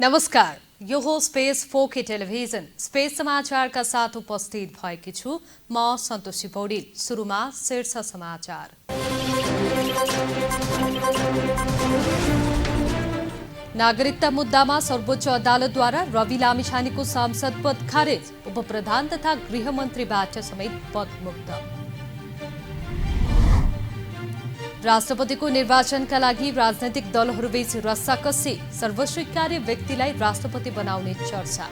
नमस्कार, यो हो स्पेस 4K टेलिभिजन स्पेस समाचारका साथ उपस्थित भएकी छु म सन्तोषी पौडेल। सुरुमा शीर्ष समाचार। नागरिकता मुद्दामा सर्वोच्च अदालतद्वारा रवि लामिछानेको सांसद पद खारेज, उपप्रधान तथा गृहमन्त्रीबाट समेत पद मुक्त। राष्ट्रपतिको निर्वाचनका लागि राजनैतिक दलहरूबीच रस्साकस्सी, सर्वस्वीकार्य व्यक्तिलाई राष्ट्रपति बनाउने चर्चा।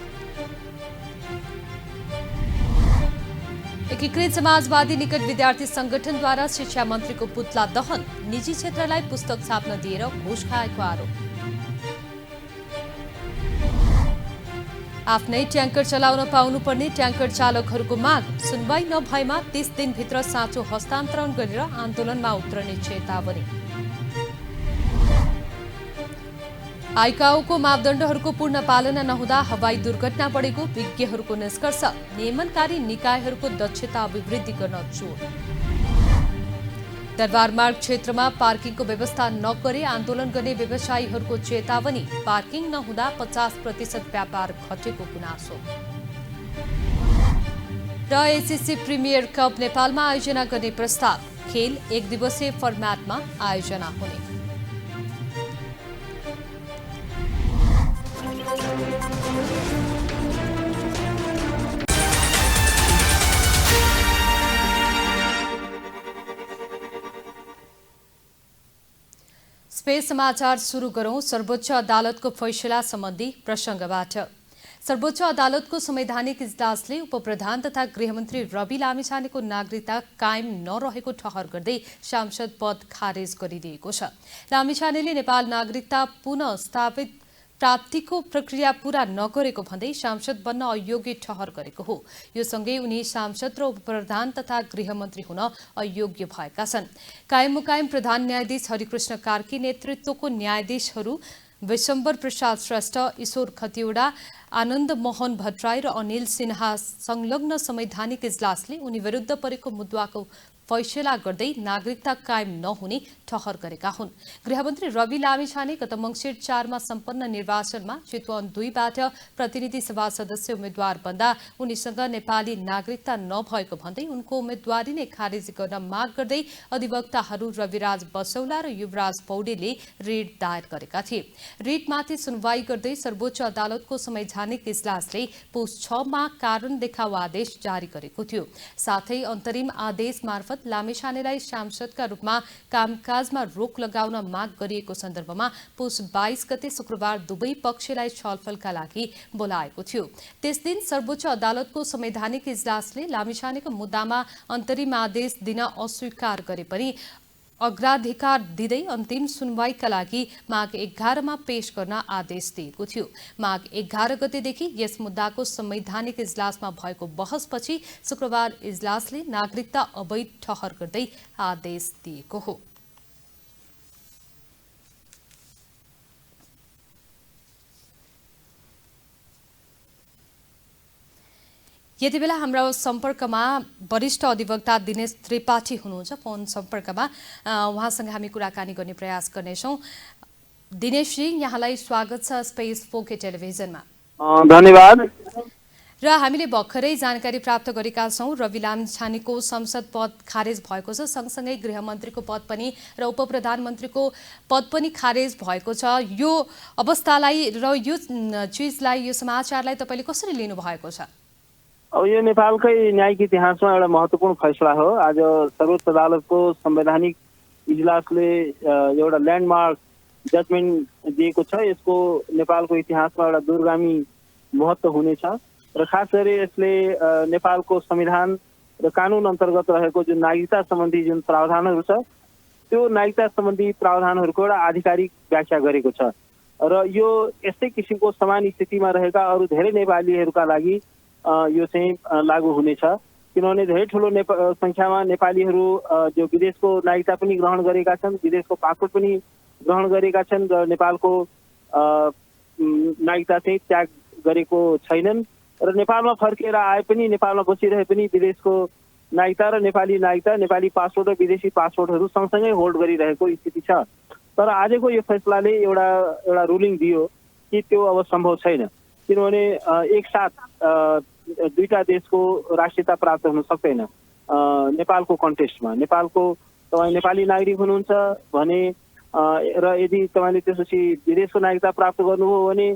एकीकृत समाजवादी निकट विद्यार्थी संगठनद्वारा शिक्षा मन्त्रीको पुतला दहन, निजी क्षेत्रलाई पुस्तक छाप्न दिएर घुस खाएको आरोप। आफ्नै ट्याङ्कर चलाउन पाउनुपर्ने ट्याङ्कर चालकहरूको माग, सुनवाई नभएमा 30 दिनभित्र साँचो हस्तान्तरण गरेर आन्दोलनमा उत्रने चेतावनी। आइकाओको मापदण्डहरूको पूर्ण पालना नहुँदा हवाई दुर्घटना बढेको विज्ञहरूको निष्कर्ष, नियमनकारी निकायहरूको दक्षता अभिवृद्धि गर्न जोड। दरबारमार्ग क्षेत्रमा पार्किङको व्यवस्था नगरे आन्दोलन गर्ने व्यवसायीहरूको चेतावनी, पार्किङ नहुँदा 50% व्यापार घटेको गुनासो। र एसिसी प्रिमियर कप नेपालमा आयोजना गर्ने प्रस्ताव, खेल 1 दिवसीय फर्म्याटमा आयोजना हुने। स्पेस समाचार सुरु गरौं सर्वोच्च अदालतको फैसला सम्बन्धी प्रसंगबाट। सर्वोच्च अदालतको संवैधानिक इजलासले उपप्रधान तथा गृहमन्त्री रवि लामिछानेको नागरिकता कायम नरहेको ठहर गर्दै सांसद पद खारेज गरिदिएको छ। लामिछानेले नेपाल नागरिकता पुनः स्थापित प्राप्तिको प्रक्रिया पूरा नगरेको भन्दै सांसद बन्न अयोग्य ठहर गरेको हो। यो सँगै उनी सांसद र उपप्रधान तथा गृहमन्त्री हुन अयोग्य भएका छन्। कायम मुकायम प्रधान न्यायाधीश हरिकृष्ण कार्की नेतृत्वको न्यायाधीशहरू विशम्बर प्रसाद श्रेष्ठ, ईश्वर खतिवडा, आनन्द मोहन भट्टराई र अनिल सिन्हा संलग्न संवैधानिक इजलासले उनी विरुद्ध परेको मुद्दाको फैसला गर्दै नागरिकता कायम नहुने ठहर गरेका हुन्। गृहमन्त्री रवि लामिछाने गत मङ्सिर 4 मा सम्पन्न निर्वाचनमा चितवन 2 बाट प्रतिनिधि सभा सदस्य उम्मेद्वार बन्दा उनीसँग नेपाली नागरिकता नभएको भन्दै उनको उम्मेद्वारी नै खारेज गर्न माग गर्दै अधिवक्ताहरू रविराज बसौला र युवराज पौडेलले रिट दायर गरेका थिए। रिटमाथि सुनवाई गर्दै सर्वोच्च अदालतको संवैधानिक इजलासले पुस 6 मा कारण देखाउ आदेश जारी गरेको थियो। साथै अन्तरिम आदेश मार्फत लामिछानेलाई सांसदका रूपमा कामकाजमा रोक लगाउन माग गरिएको सन्दर्भमा पुस 22 गते शुक्रबार दुवै पक्षलाई छलफलका लागि बोलाएको थियो। त्यस दिन सर्वोच्च अदालतको संवैधानिक इजलासले लामिछानेको मुद्दामा अन्तरिम आदेश दिन अस्वीकार गरे पनि अग्राधिकार दिँदै अन्तिम सुनवाईका लागि माघ 11 मा पेश गर्न आदेश दिएको थियो। माघ 11 गतेदेखि यस मुद्दाको संवैधानिक इजलासमा भएको बहसपछि शुक्रबार इजलासले नागरिकता अवैध ठहर गर्दै आदेश दिएको हो। यति बेला हाम्रो सम्पर्कमा वरिष्ठ अधिवक्ता दिनेश त्रिपाठी हुनुहुन्छ। फोन सम्पर्कमा उहाँसँग हामी कुराकानी गर्ने प्रयास गर्नेछौँ। दिनेशजी, यहाँलाई स्वागत छ स्पेस 4K टेलिभिजनमा। धन्यवाद। र हामीले भर्खरै जानकारी प्राप्त गरेका छौँ रवि लामिछानेको संसद पद खारेज भएको छ, सँगसँगै गृहमन्त्रीको पद पनि र उपप्रधानमन्त्रीको पद पनि खारेज भएको छ। यो अवस्थालाई र यो चिजलाई, यो समाचारलाई तपाईँले कसरी लिनुभएको छ? अब यो नेपालकै न्यायिक इतिहासमा एउटा महत्त्वपूर्ण फैसला हो। आज सर्वोच्च अदालतको संवैधानिक इजलासले एउटा ल्यान्डमार्क जजमेन्ट दिएको छ। यसको नेपालको इतिहासमा एउटा दूरगामी महत्त्व हुनेछ र खास गरी यसले नेपालको संविधान र कानुन अन्तर्गत रहेको जुन नागरिकता सम्बन्धी जुन प्रावधानहरू छ त्यो नागरिकता सम्बन्धी प्रावधानहरूको एउटा आधिकारिक व्याख्या गरेको छ र यो यस्तै किसिमको समान स्थितिमा रहेका अरू धेरै नेपालीहरूका लागि यो चाहिँ लागू हुनेछ। किनभने धेरै ठुलो संख्यामा नेपालीहरू जो विदेशको नागरिकता पनि ग्रहण गरेका छन्, विदेशको पासपोर्ट पनि ग्रहण गरेका छन् र नेपालको नागरिकता चाहिँ त्याग गरेको छैनन् र नेपालमा फर्केर आए पनि, नेपालमा बसिरहे पनि विदेशको नागरिकता र नेपाली नागरिकता, नेपाली पासपोर्ट र विदेशी पासपोर्टहरू सँगसँगै होल्ड गरिरहेको स्थिति छ। तर आजको यो फैसलाले एउटा रुलिङ दियो कि त्यो अब सम्भव छैन, किनभने एकसाथ दुईटा देशको राष्ट्रियता प्राप्त हुन सक्दैन। नेपालको कन्टेस्टमा नेपालको तपाईँ नेपाली नागरिक हुनुहुन्छ भने र यदि तपाईँले त्यसपछि विदेशको नागरिकता प्राप्त गर्नुभयो भने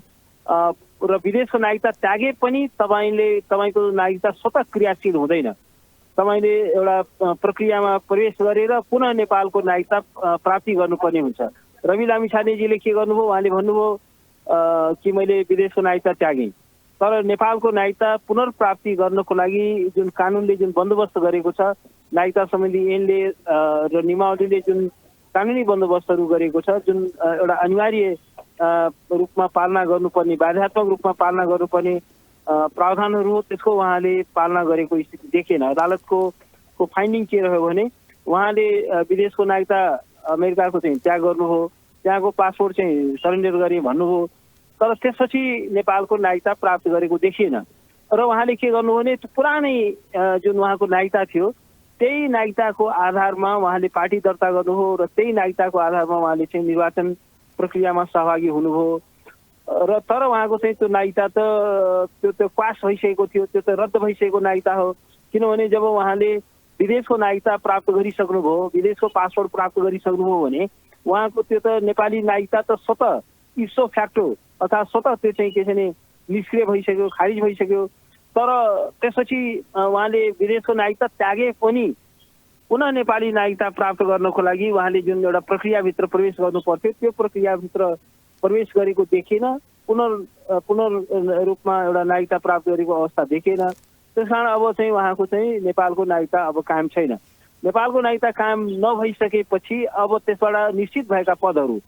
र विदेशको नागरिकता त्यागे पनि तपाईँको नागरिकता स्वतः क्रियाशील हुँदैन। तपाईँले एउटा प्रक्रियामा प्रवेश गरेर पुनः नेपालको नागरिकता प्राप्ति गर्नुपर्ने हुन्छ। रवि लामिछानेजीले के गर्नुभयो, उहाँले भन्नुभयो कि मैले विदेशको नागरिकता त्यागेँ, तर नेपालको नागरिकता पुनर्प्राप्ति गर्नको लागि जुन कानुनले जुन बन्दोबस्त गरेको छ, नागरिकता सम्बन्धी ऐनले र नियमावलीले जुन कानुनी बन्दोबस्तहरू गरेको छ, जुन एउटा अनिवार्य रूपमा पालना गर्नुपर्ने, बाध्यात्मक रूपमा पालना गर्नुपर्ने प्रावधानहरू हो, त्यसको उहाँले पालना गरेको स्थिति देखिएन। अदालतको फाइन्डिङ के रह्यो भने उहाँले विदेशको नागरिकता अमेरिकाको चाहिँ त्याग गर्नुभयो, त्यहाँको पासपोर्ट चाहिँ सरेन्डर गरे भन्नुभयो, तर त्यसपछि नेपालको नागरिकता प्राप्त गरेको देखिएन। र उहाँले के गर्नु भने पुरानै जुन उहाँको नागरिकता थियो त्यही नागरिकताको आधारमा उहाँले पार्टी दर्ता गर्नुभयो र त्यही नागरिकताको आधारमा उहाँले चाहिँ निर्वाचन प्रक्रियामा सहभागी हुनुभयो। र तर उहाँको चाहिँ त्यो नागरिकता त त्यो क्वास भइसकेको थियो, त्यो त रद्द भइसकेको नागरिकता हो। किनभने जब उहाँले विदेशको नागरिकता प्राप्त गरिसक्नुभयो, विदेशको पासपोर्ट प्राप्त गरिसक्नुभयो भने उहाँको त्यो त नेपाली नागरिकता त स्वतः इप्सो फ्याक्टो अर्थात् स्वतः त्यो चाहिँ के छ भने निष्क्रिय भइसक्यो, खारिज भइसक्यो। तर त्यसपछि उहाँले विदेशको नागरिकता त्यागे पनि पुनः नेपाली नागरिकता प्राप्त गर्नको लागि उहाँले जुन एउटा प्रक्रियाभित्र प्रवेश गर्नु पर्थ्यो त्यो प्रक्रियाभित्र प्रवेश गरेको देखिएन, रूपमा एउटा नागरिकता प्राप्त गरेको अवस्था देखिएन। त्यसकारण अब चाहिँ उहाँको चाहिँ नेपालको नागरिकता अब कायम छैन। नेपालको नागरिकता कायम नभइसकेपछि अब त्यसबाट निश्चित भएका पदहरू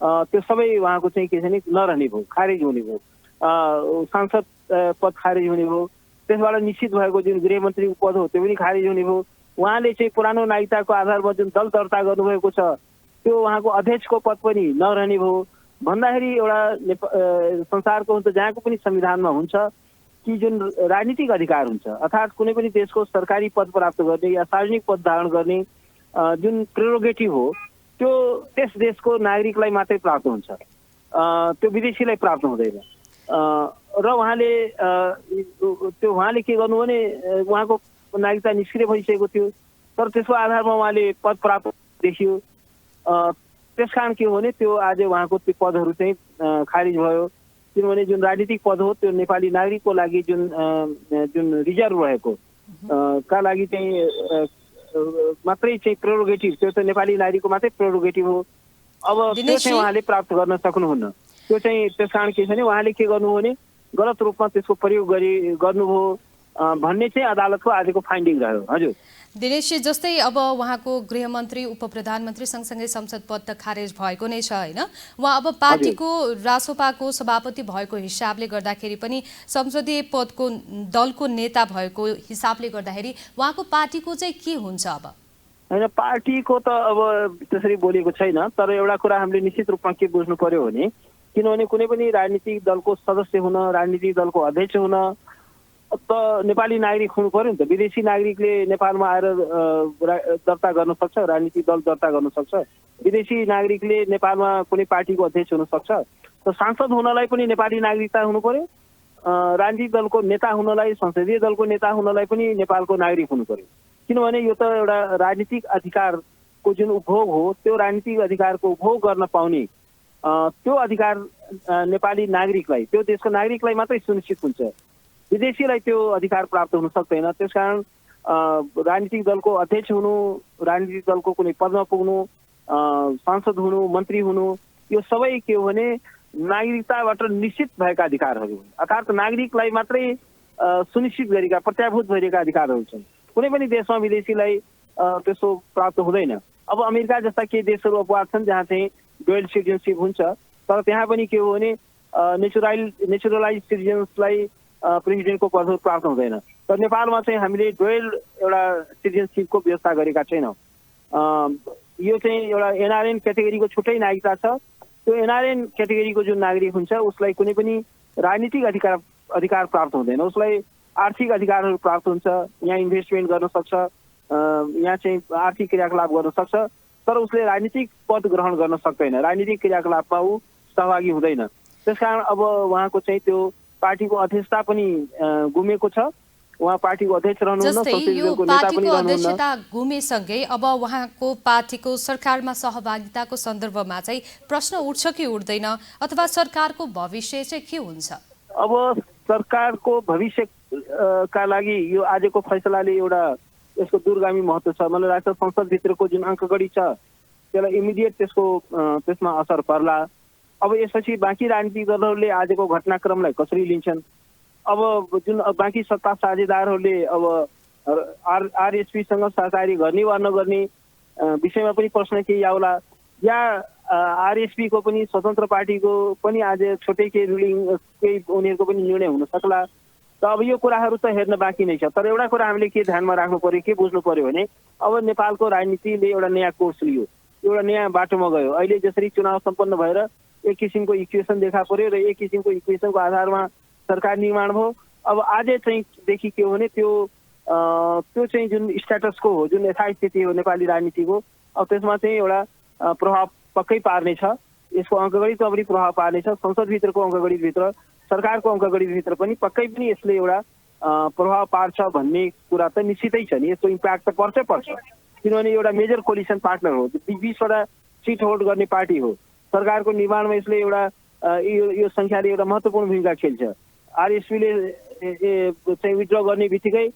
त्यो सबै उहाँको चाहिँ के छ भने नरहने भयो, खारिज हुने भयो। सांसद पद खारिज हुने भयो, त्यसबाट निश्चित भएको जुन गृहमन्त्रीको पद हो त्यो पनि खारिज हुने भयो। उहाँले चाहिँ पुरानो नागरिकताको आधारमा जुन दल दर्ता गर्नुभएको छ त्यो उहाँको अध्यक्षको पद पनि नरहने भयो। भन्दाखेरि एउटा संसारको हुन्छ जहाँको पनि संविधानमा हुन्छ कि जुन राजनीतिक अधिकार हुन्छ अर्थात् कुनै पनि देशको सरकारी पद प्राप्त गर्ने या सार्वजनिक पद धारण गर्ने जुन प्रेरोगेटिभ हो त्यो त्यस देशको नागरिकलाई मात्रै प्राप्त हुन्छ, त्यो विदेशीलाई प्राप्त हुँदैन। र उहाँले के गर्नु भने उहाँको नागरिकता निष्क्रिय भइसकेको थियो, तर त्यसको आधारमा उहाँले पद प्राप्त देखियो। त्यसकारण के हो भने त्यो आज उहाँको त्यो पदहरू चाहिँ खारिज भयो। किनभने जुन राजनीतिक पद हो त्यो नेपाली नागरिकको लागि जुन रिजर्भ रहेको का लागि चाहिँ मात्रै चाहिँ प्रेरोगेटिभ, त्यो त नेपाली नागरिकको मात्रै प्रेरोगेटिभ हो। अब त्यो चाहिँ उहाँले प्राप्त गर्न सक्नुहुन्न। त्यो चाहिँ त्यसकारण के छ भने उहाँले के गर्नुभयो भने गलत रूपमा त्यसको प्रयोग गर्नुभयो भन्ने चाहिँ अदालतको आजको फाइन्डिङ रह्यो। हजुर दिनेशजी, जस्तै अब उहाँको गृहमन्त्री उप प्रधानमन्त्री सँगसँगै संसद पद त खारेज भएको नै छ होइन, उहाँ अब पार्टीको रासोपाको सभापति भएको हिसाबले गर्दाखेरि पनि संसदीय पदको दलको नेता भएको हिसाबले गर्दाखेरि उहाँको पार्टीको चाहिँ के हुन्छ? अब होइन, पार्टीको त अब त्यसरी बोलेको छैन, तर एउटा कुरा हामीले निश्चित रूपमा के बुझ्नु पर्यो भने किनभने कुनै पनि राजनीतिक दलको सदस्य हुन, राजनीतिक दलको अध्यक्ष हुन त नेपाली नागरिक हुनु पर्यो नि त। विदेशी नागरिकले नेपालमा आएर दर्ता गर्न सक्छ, राजनीतिक दल दर्ता गर्न सक्छ। विदेशी नागरिकले नेपालमा कुनै पार्टीको अध्यक्ष हुन सक्छ। त सांसद हुनलाई पनि नेपाली नागरिकता हुनु पर्यो, राजनीतिक दलको नेता हुनलाई, संसदीय दलको नेता हुनलाई पनि नेपालको नागरिक हुनु पर्यो। किनभने यो त एउटा राजनीतिक अधिकारको जुन उपभोग हो त्यो राजनीतिक अधिकारको उपभोग गर्न पाउने त्यो अधिकार नेपाली नागरिकलाई, त्यो देशको नागरिकलाई मात्रै सुनिश्चित हुन्छ, विदेशीलाई त्यो अधिकार प्राप्त हुन सक्दैन। त्यसकारण राजनीतिक दलको अध्यक्ष हुनु, राजनीतिक दलको कुनै पदमा पुग्नु, सांसद हुनु, मन्त्री हुनु, यो सबै के हो भने नागरिकताबाट निश्चित भएका अधिकारहरू हुन्। अर्थात् नागरिकलाई मात्रै सुनिश्चित गरेका, प्रत्याभूत भएका अधिकारहरू छन्। कुनै पनि देशमा विदेशीलाई त्यस्तो प्राप्त हुँदैन। अब अमेरिका जस्ता केही देशहरू अपवाद छन् जहाँ चाहिँ डुअल सिटिजनसिप हुन्छ, तर त्यहाँ पनि के हो भने नेचुरलाइज सिटिजन्सलाई प्रेसिडेन्टको पदहरू प्राप्त हुँदैन। तर नेपालमा चाहिँ हामीले डुअल एउटा सिटिजनसिपको व्यवस्था गरेका छैनौँ। यो चाहिँ एउटा एनआरएन क्याटेगोरीको छुट्टै नागरिकता छ। त्यो एनआरएन क्याटेगोरीको जुन नागरिक हुन्छ उसलाई कुनै पनि राजनीतिक अधिकार प्राप्त हुँदैन, उसलाई आर्थिक अधिकारहरू प्राप्त हुन्छ। यहाँ इन्भेस्टमेन्ट गर्न सक्छ, यहाँ चाहिँ आर्थिक क्रियाकलाप गर्न सक्छ, तर उसले राजनीतिक पद ग्रहण गर्न सक्दैन, राजनीतिक क्रियाकलापमा ऊ सहभागी हुँदैन। त्यसकारण अब उहाँको चाहिँ त्यो पार्टीको अध्यक्षता पनि गुमेको छ। उहाँ पार्टीको अध्यक्ष रहनुहुन्न, जस्तै संसदीय यो दलको नेता पनि पार्टीको रहनुहुन्न। अध्यक्षता गुमेसँगै अब उहाँको पार्टीको सरकारमा सहभागिताको सन्दर्भमा चाहिँ प्रश्न उठ्छ कि उठ्दैन, अथवा सरकारको भविष्य चाहिँ के हुन्छ? अब सरकारको भविष्यका लागि यो आजको फैसलाले एउटा यसको दूरगामी महत्त्व छ। मलाई लाग्छ संसदभित्रको जुन अङ्कगढी छ त्यसलाई इमिडिएट त्यसमा असर पर्ला। अब यसपछि बाँकी राजनीतिक दलहरूले आजको घटनाक्रमलाई कसरी लिन्छन्? अब जुन बाँकी सत्ता साझेदारहरूले अब आरएसपीसँग सहकारी गर्ने वा नगर्ने विषयमा पनि प्रश्न केही आउला, या आरएसपीको पनि स्वतन्त्र पार्टीको पनि आज छुट्टै केही रुलिङ केही उनीहरूको पनि निर्णय हुन सक्ला। त अब यो कुराहरू त हेर्न बाँकी नै छ। तर एउटा कुरा हामीले के ध्यानमा राख्नु पर्यो, के बुझ्नु पर्यो भने अब नेपालको राजनीतिले एउटा नयाँ कोर्स लियो, एउटा नयाँ बाटोमा गयो। अहिले जसरी चुनाव सम्पन्न भएर एक किसिमको इक्वेसन देखा पर्यो र एक किसिमको इक्वेसनको आधारमा सरकार निर्माण भयो। अब आज चाहिँ देखि के हो भने त्यो चाहिँ जुन स्ट्याटसको हो, जुन यथास्थिति हो नेपाली राजनीतिको, अब त्यसमा चाहिँ एउटा प्रभाव पक्कै पार्नेछ। यसको अङ्कगणितमा पनि प्रभाव पार्नेछ। संसदभित्रको अङ्कगणितभित्र, सरकारको अङ्कगणितभित्र पनि पक्कै पनि यसले एउटा प्रभाव पार्छ भन्ने कुरा त निश्चितै छ नि। यसको इम्प्याक्ट त पर्छ, किनभने एउटा मेजर कोलिसन पार्टनर हो, 20वटा सिट होल्ड गर्ने पार्टी हो। सरकारको निर्माणमा यसले एउटा यो सङ्ख्याले एउटा महत्त्वपूर्ण भूमिका खेल्छ। आरएसपीले चाहिँ विथड्र गर्ने बित्तिकै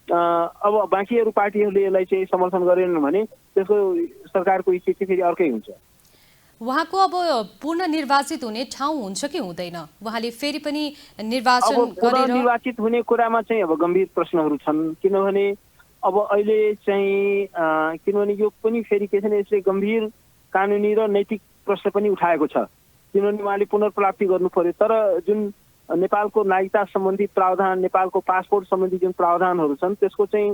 अब बाँकीहरू पार्टीहरूले यसलाई चाहिँ समर्थन गरेनन् भने त्यसको सरकारको स्थिति फेरि अर्कै हुन्छ। उहाँको अब पूर्ण निर्वाचित हुने ठाउँ हुन्छ कि हुँदैन? उहाँले फेरि पनि निर्वाचन गरेर निर्वाचित हुने कुरामा चाहिँ अब गम्भीर प्रश्नहरू छन्। किनभने अब अहिले चाहिँ किनभने यो पनि फेरि के छ भने यसले गम्भीर कानुनी र नैतिक प्रश्न पनि उठाएको छ। किनभने उहाँले पुनर्प्राप्ति गर्नु पर्यो। तर जुन नेपालको नागरिकता सम्बन्धी प्रावधान, नेपालको पासपोर्ट सम्बन्धी जुन प्रावधानहरू छन् त्यसको चाहिँ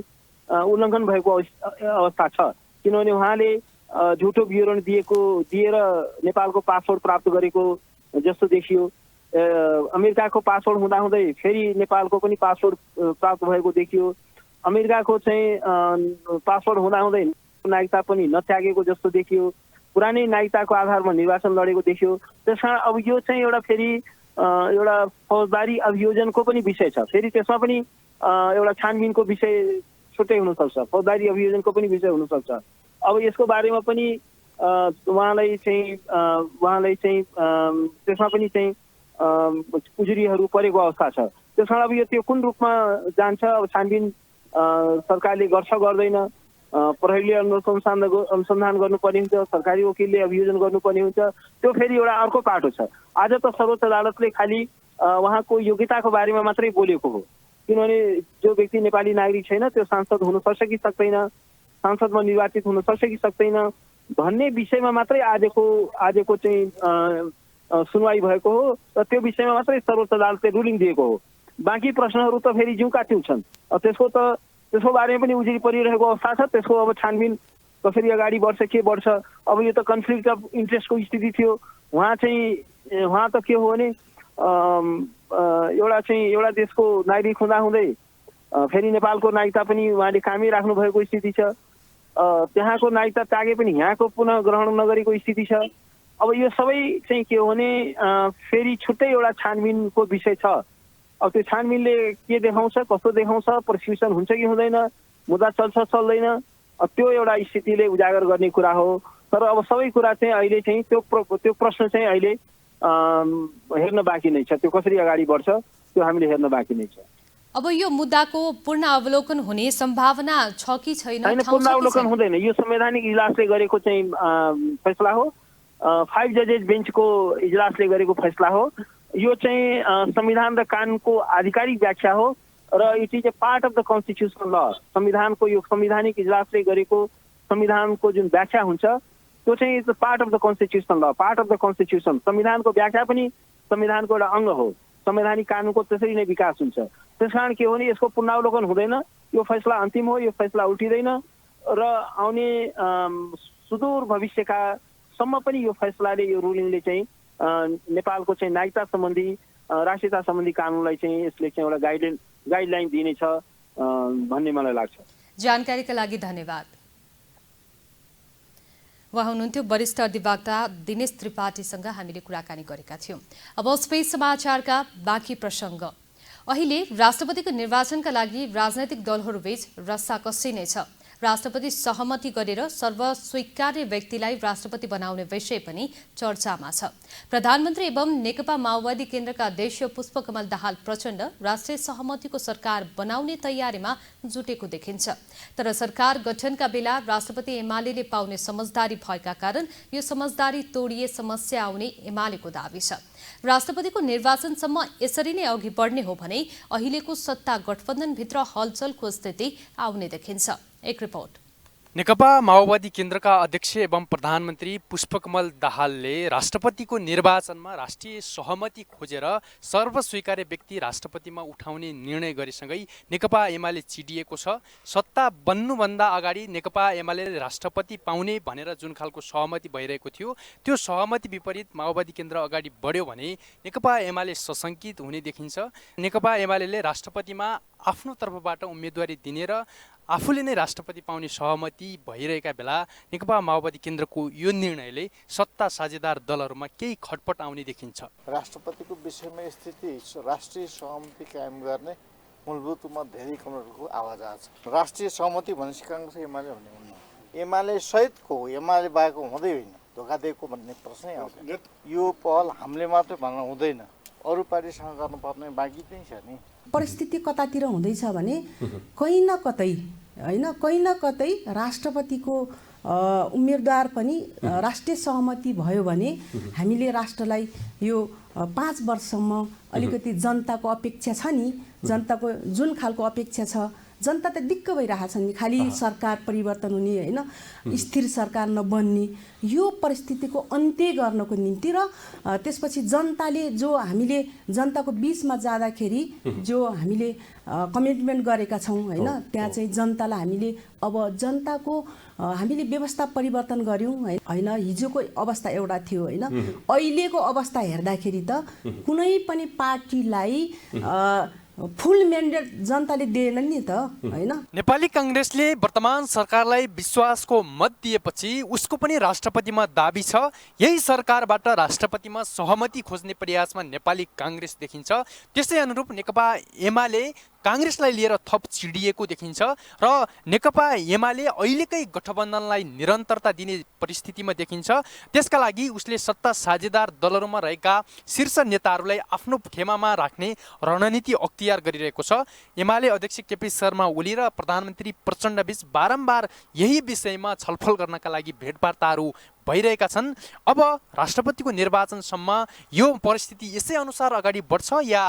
उल्लङ्घन भएको अवस्था छ। किनभने उहाँले झुटो विवरण दिएर नेपालको पासपोर्ट प्राप्त गरेको जस्तो देखियो। अमेरिकाको पासपोर्ट हुँदाहुँदै फेरि नेपालको पनि पासपोर्ट प्राप्त भएको देखियो। अमेरिकाको चाहिँ पासपोर्ट हुँदाहुँदै नागरिकता पनि नत्यागेको जस्तो देखियो। पुरानै नागरिकताको आधारमा निर्वाचन लडेको देखियो। त्यसकारण अब यो चाहिँ एउटा फेरि एउटा फौजदारी अभियोजनको पनि विषय छ। फेरि त्यसमा पनि एउटा छानबिनको विषय छुट्टै हुनसक्छ, फौजदारी अभियोजनको पनि विषय हुनसक्छ। अब यसको बारेमा पनि उहाँलाई चाहिँ त्यसमा पनि चाहिँ उजुरीहरू परेको अवस्था छ। त्यसकारण अब यो त्यो कुन रूपमा जान्छ, अब छानबिन सरकारले गर्छ गर्दैन, प्रहरीले अनुसन्धान गर्नुपर्ने हुन्छ, सरकारी वकिलले अभियोजन गर्नुपर्ने हुन्छ, त्यो फेरि एउटा अर्को पाटो छ। आज त सर्वोच्च अदालतले खालि उहाँको योग्यताको बारेमा मात्रै बोलेको हो। किनभने जो व्यक्ति नेपाली नागरिक छैन त्यो सांसद हुन सक्छ कि सक्दैन, सांसदमा निर्वाचित हुन सक्छ कि सक्दैन भन्ने विषयमा मात्रै आजको चाहिँ सुनवाई भएको हो र त्यो विषयमा मात्रै सर्वोच्च अदालतले रुलिङ दिएको हो। बाँकी प्रश्नहरू त फेरि जिउँका त्यो छन्। त्यसको बारेमा पनि उजुरी परिरहेको अवस्था छ। त्यसको अब छानबिन कसरी अगाडि बढ्छ, के बढ्छ? अब यो त कन्फ्लिक्ट अफ इन्ट्रेस्टको स्थिति थियो। उहाँ त के हो भने एउटा देशको नागरिक हुँदाहुँदै फेरि नेपालको नागरिकता पनि उहाँले कामै राख्नु भएको स्थिति छ। त्यहाँको नागरिकता त्यागे पनि यहाँको पुनः ग्रहण नगरेको स्थिति छ। अब यो सबै चाहिँ के हो भने फेरि छुट्टै एउटा छानबिनको विषय छ। अब त्यो छानबिनले के देखाउँछ, कस्तो देखाउँछ, प्रोसिक्युसन हुन्छ कि हुँदैन, मुद्दा चल्छ चल्दैन, त्यो एउटा स्थितिले उजागर गर्ने कुरा हो। तर अब सबै कुरा चाहिँ अहिले चाहिँ त्यो प्रश्न चाहिँ अहिले हेर्न बाँकी नै छ। त्यो कसरी अगाडि बढ्छ त्यो हामीले हेर्न बाँकी नै छ। अब यो मुद्दाको पूर्ण अवलोकन हुने सम्भावना छ कि छैन? पूर्ण अवलोकन हुँदैन। यो संवैधानिक इजलासले गरेको चाहिँ फैसला हो, 5 जजेज बेन्चको इजलासले गरेको फैसला हो। यो चाहिँ संविधान र कानुनको आधिकारिक व्याख्या हो र it is a part of the constitutional ल। संविधानको यो संवैधानिक इजलासले गरेको संविधानको जुन व्याख्या हुन्छ त्यो चाहिँ is part of the constitutional ल, पार्ट अफ द कन्स्टिट्युसन। संविधानको व्याख्या पनि संविधानको एउटा अङ्ग हो। संवैधानिक कानुनको त्यसरी नै विकास हुन्छ। त्यसकारण के हो भने यसको पुनरावलोकन हुँदैन। यो फैसला अन्तिम हो, यो फैसला उल्टिँदैन र आउने सुदूर भविष्यका सम्म पनि यो फैसलाले, यो रुलिङले चाहिँ नेपालको चाहिँ नागरिकता सम्बन्धी, राष्ट्रियता सम्बन्धी कानुनलाई चाहिँ यसले चाहिँ एउटा गाइडलाइन दिनेछ भन्ने मलाई लाग्छ। जानकारीका लागि धन्यवाद। उहाँ हुनुहुन्थ्यो वरिष्ठ अधिवक्ता दिनेश त्रिपाठीसँग हामीले कुराकानी गरेका थियौं। अब स्पेस समाचारका बाँकी प्रसंग। अहिले राष्ट्रपतिको निर्वाचनका लागि राजनैतिक दलहरूबीच रस्साकस्सी नै छ। राष्ट्रपति सहमति गरेर सर्वस्वीकार्य व्यक्तिलाई राष्ट्रपति बनाउने विषय पनि चर्चामा छ। प्रधानमन्त्री एवं नेकपा माओवादी केन्द्रका अध्यक्ष पुष्पकमल दाहाल प्रचण्ड राष्ट्रिय सहमतिको सरकार बनाउने तयारीमा जुटेको देखिन्छ। तर सरकार गठनका बेला राष्ट्रपति एमाले पाउने समझदारी भएका कारण यो समझदारी तोडिए समस्या आउने एमालेको दावी छ। राष्ट्रपतिको निर्वाचनसम्म यसरी नै अघि बढ्ने हो भने अहिलेको सत्ता गठबन्धनभित्र हलचलको स्थिति आउने देखिन्छ। एक रिपोर्ट। नेकपा माओवादी केन्द्रका अध्यक्ष एवं प्रधानमन्त्री पुष्पकमल दाहालले राष्ट्रपतिको निर्वाचनमा राष्ट्रिय सहमति खोजेर सर्वस्वीकार्य व्यक्ति राष्ट्रपतिमा उठाउने निर्णय गरेसँगै नेकपा एमाले चिडिएको छ। सत्ता बन्नुभन्दा अगाडि नेकपा एमाले राष्ट्रपति पाउने भनेर जुन खालको सहमति भइरहेको थियो त्यो सहमति विपरीत माओवादी केन्द्र अगाडि बढ्यो भने नेकपा एमाले सशंकित हुने देखिन्छ। नेकपा एमाले राष्ट्रपतिमा आफ्नो तर्फबाट उम्मेदवारी दिने र आफूले नै राष्ट्रपति पाउने सहमति भइरहेका बेला नेकपा माओवादी केन्द्रको यो निर्णयले सत्ता साझेदार दलहरूमा केही खटपट आउने देखिन्छ। राष्ट्रपतिको विषयमा स्थिति राष्ट्रिय सहमति कायम गर्ने मूलभूत रूपमा धेरै कमजोरको आवाज आएको छ। राष्ट्रिय सहमति भनेपछि काङ्ग्रेस एमाले भन्ने हुन्न, एमाले सहितको एमाले बाहेक हुँदै होइन, धोका दिएको भन्ने प्रश्नै आउँदैन। यो पहल हामीले मात्रै भन्न हुँदैन, अरू पार्टीसँग गर्नुपर्ने बाँकी नै छ नि। परिस्थिति कतातिर हुँदैछ भने कहीँ न कतै राष्ट्रपतिको उम्मेदवार पनि राष्ट्रिय सहमति भयो भने हामीले राष्ट्रलाई यो 5 वर्षसम्म अलिकति जनताको अपेक्षा छ नि, जनताको जुन खालको अपेक्षा छ, जनता त दिक्क भइरहेछन् नि, खालि सरकार परिवर्तन हुने होइन, स्थिर सरकार नबन्ने, यो परिस्थितिको अन्त्य गर्नको निम्ति र त्यसपछि जनताले जो हामीले जनताको बीचमा जाँदाखेरि जो हामीले कमिटमेन्ट गरेका छौँ होइन, त्यहाँ चाहिँ जनतालाई हामीले अब जनताको हामीले व्यवस्था परिवर्तन गर्यौँ होइन। हिजोको अवस्था एउटा थियो होइन, अहिलेको अवस्था हेर्दाखेरि त कुनै पनि पार्टीलाई फुल म्यान्डेट जनताले दिएन नि त होइन। नेपाली कांग्रेसले वर्तमान सरकारलाई विश्वासको मत दिएपछि उसको पनि राष्ट्रपतिमा दाबी छ। यही सरकारबाट राष्ट्रपतिमा सहमति खोज्ने प्रयासमा नेपाली कांग्रेस देखिन्छ। त्यसै अनुरूप नेकपा एमाले कांग्रेसलाई लिएर थप चिडिएको देखिन्छ र नेकपा एमाले अहिलेकै गठबन्धनलाई निरन्तरता दिने परिस्थितिमा देखिन्छ। त्यसका लागि उसले सत्ता साझेदार दलहरूमा रहेका शीर्ष नेताहरूलाई आफ्नो खेमामा राख्ने रणनीति अख्तियार गरिरहेको छ। एमाले अध्यक्ष केपी शर्मा ओली र प्रधानमन्त्री प्रचण्ड बीच बारम्बार यही विषयमा छलफल गर्नका लागि भेटवार्ताहरू भइरहेका छन्। अब राष्ट्रपतिको निर्वाचनसम्म यो परिस्थिति यसै अनुसार अगाडि बढ्छ या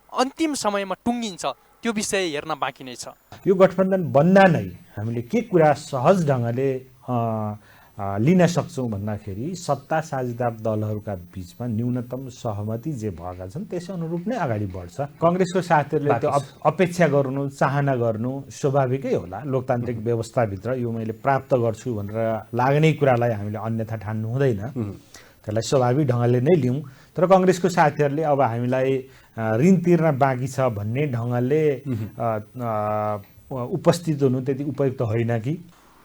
अन्तिम समयमा टुङ्गिन्छ, त्यो विषय हेर्न बाँकी नै छ। यो गठबन्धन बन्दा नै हामीले के कुरा सहज ढङ्गले लिन सक्छौँ भन्दाखेरि सत्ता साझेदार दलहरूका बीचमा न्यूनतम सहमति जे भएका छन् त्यसै अनुरूप नै अगाडि बढ्छ। कांग्रेसको साथीहरूले त्यो अपेक्षा गर्नु चाहना गर्नु स्वाभाविकै होला। लोकतान्त्रिक व्यवस्थाभित्र यो मैले प्राप्त गर्छु भनेर लाग्ने कुरालाई हामीले अन्यथा ठान्नु हुँदैन, त्यसलाई स्वाभाविक ढङ्गले नै लिउँ। तर कांग्रेसको साथीहरूले अब हामीलाई ऋण तिर्न बाँकी छ भन्ने ढङ्गले उपस्थित हुनु त्यति उपयुक्त होइन कि।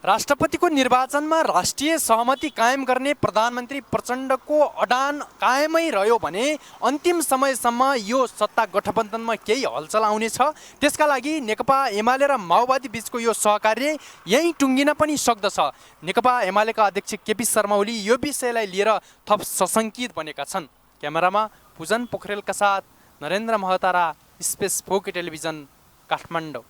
राष्ट्रपतिको निर्वाचनमा राष्ट्रिय सहमति कायम गर्ने प्रधानमन्त्री प्रचण्डको अडान कायमै रह्यो भने अन्तिम समयसम्म यो सत्ता गठबन्धनमा केही हलचल आउनेछ। त्यसका लागि नेकपा एमाले र माओवादी बीचको यो सहकार्य यही टुङ्गिन पनि सक्दछ। नेकपा एमालेका अध्यक्ष केपी शर्मा ओली यो विषयलाई लिएर थप सशंकित बनेका छन्। क्यामेरामा पूजन पोखरेलका साथ नरेन्द्र महतारा, स्पेस 4 टेलिभिजन, काठमाडौँ।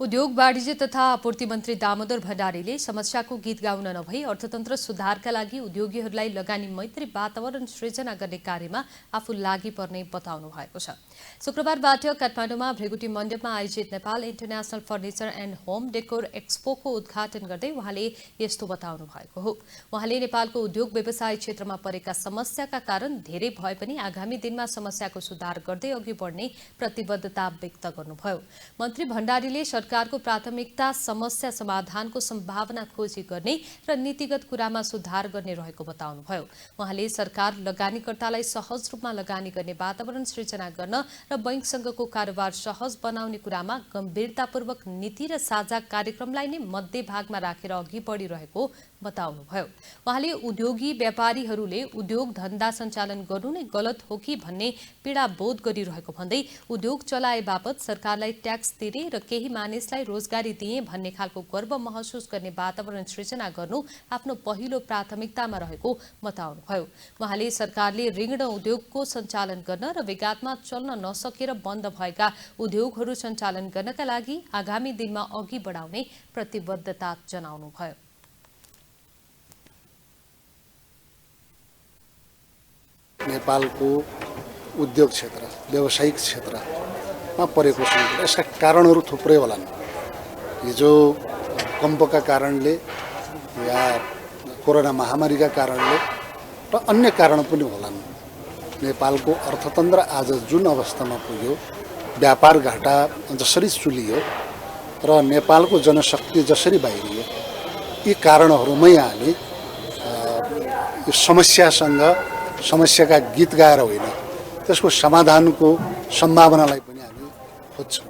उद्योग वाणिज्य तथा आपूर्ति मन्त्री दामोदर भण्डारीले समस्याको गीत गाउन नभई अर्थतन्त्र सुधारका लागि उद्योगीहरूलाई लगानी मैत्री वातावरण सृजना गर्ने कार्यमा आफू लागि पर्ने बताउनु भएको छ। शुक्रबारबाट काठमाडौँमा भृगुटी मण्डपमा आयोजित Nepal international furniture and home decor एक्सपोको उद्घाटन गर्दै उहाँले यस्तो बताउनु भएको हो। उहाँले नेपालको उद्योग व्यवसाय क्षेत्रमा परेका समस्याका कारण धेरै भए पनि आगामी दिनमा समस्याको सुधार गर्दै अघि बढ्ने प्रतिबद्धता व्यक्त गर्नुभयो। मन्त्री भण्डारीले सरकारको प्राथमिकता समस्या समाधानको सम्भावना खोजी गर्ने र नीतिगत कुरामा सुधार गर्ने रहेको बताउनुभयो। उहाँले सरकार लगानीकर्तालाई सहज रूपमा लगानी गर्ने वातावरण सृजना गर्न र बैंकसँगको कारोबार सहज बनाउने कुरामा गम्भीरतापूर्वक नीति र साझा कार्यक्रमलाई नै मध्यभागमा राखेर अघि बढिरहेको बताउनुभयो। उहाँले उद्योगी व्यापारीहरूले उद्योग धन्दा सञ्चालन गर्नु नै गलत हो कि भन्ने पीडा बोध गरिरहेको भन्दै उद्योग चलाए बापत सरकारलाई ट्याक्स तिरे र केही मानिसलाई रोजगारी दिए भन्ने खालको गर्व महसुस गर्ने वातावरण सृजना गर्नु आफ्नो पहिलो प्राथमिकतामा रहेको बताउनुभयो। उहाँले सरकारले ऋण उद्योगको सञ्चालन गर्न र विगतमा चल्न नसकेर बन्द भएका उद्योगहरू सञ्चालन गर्नका लागि आगामी दिनमा अघि बढाउने प्रतिबद्धता जनाउनुभयो। नेपालको उद्योग क्षेत्र व्यावसायिक क्षेत्रमा परेको सङ्कट यसका कारणहरू थुप्रै होलान्। हिजो भूकम्पका कारणले या कोरोना महामारीका कारणले र अन्य कारण पनि होलान्। नेपालको अर्थतन्त्र आज जुन अवस्थामा पुग्यो, व्यापार घाटा जसरी चुलियो र नेपालको जनशक्ति जसरी बाहिरियो, यी कारणहरूमै हामी यो समस्याका गीत गाएर होइन, त्यसको समाधानको सम्भावनालाई पनि हामी खोज्छौँ।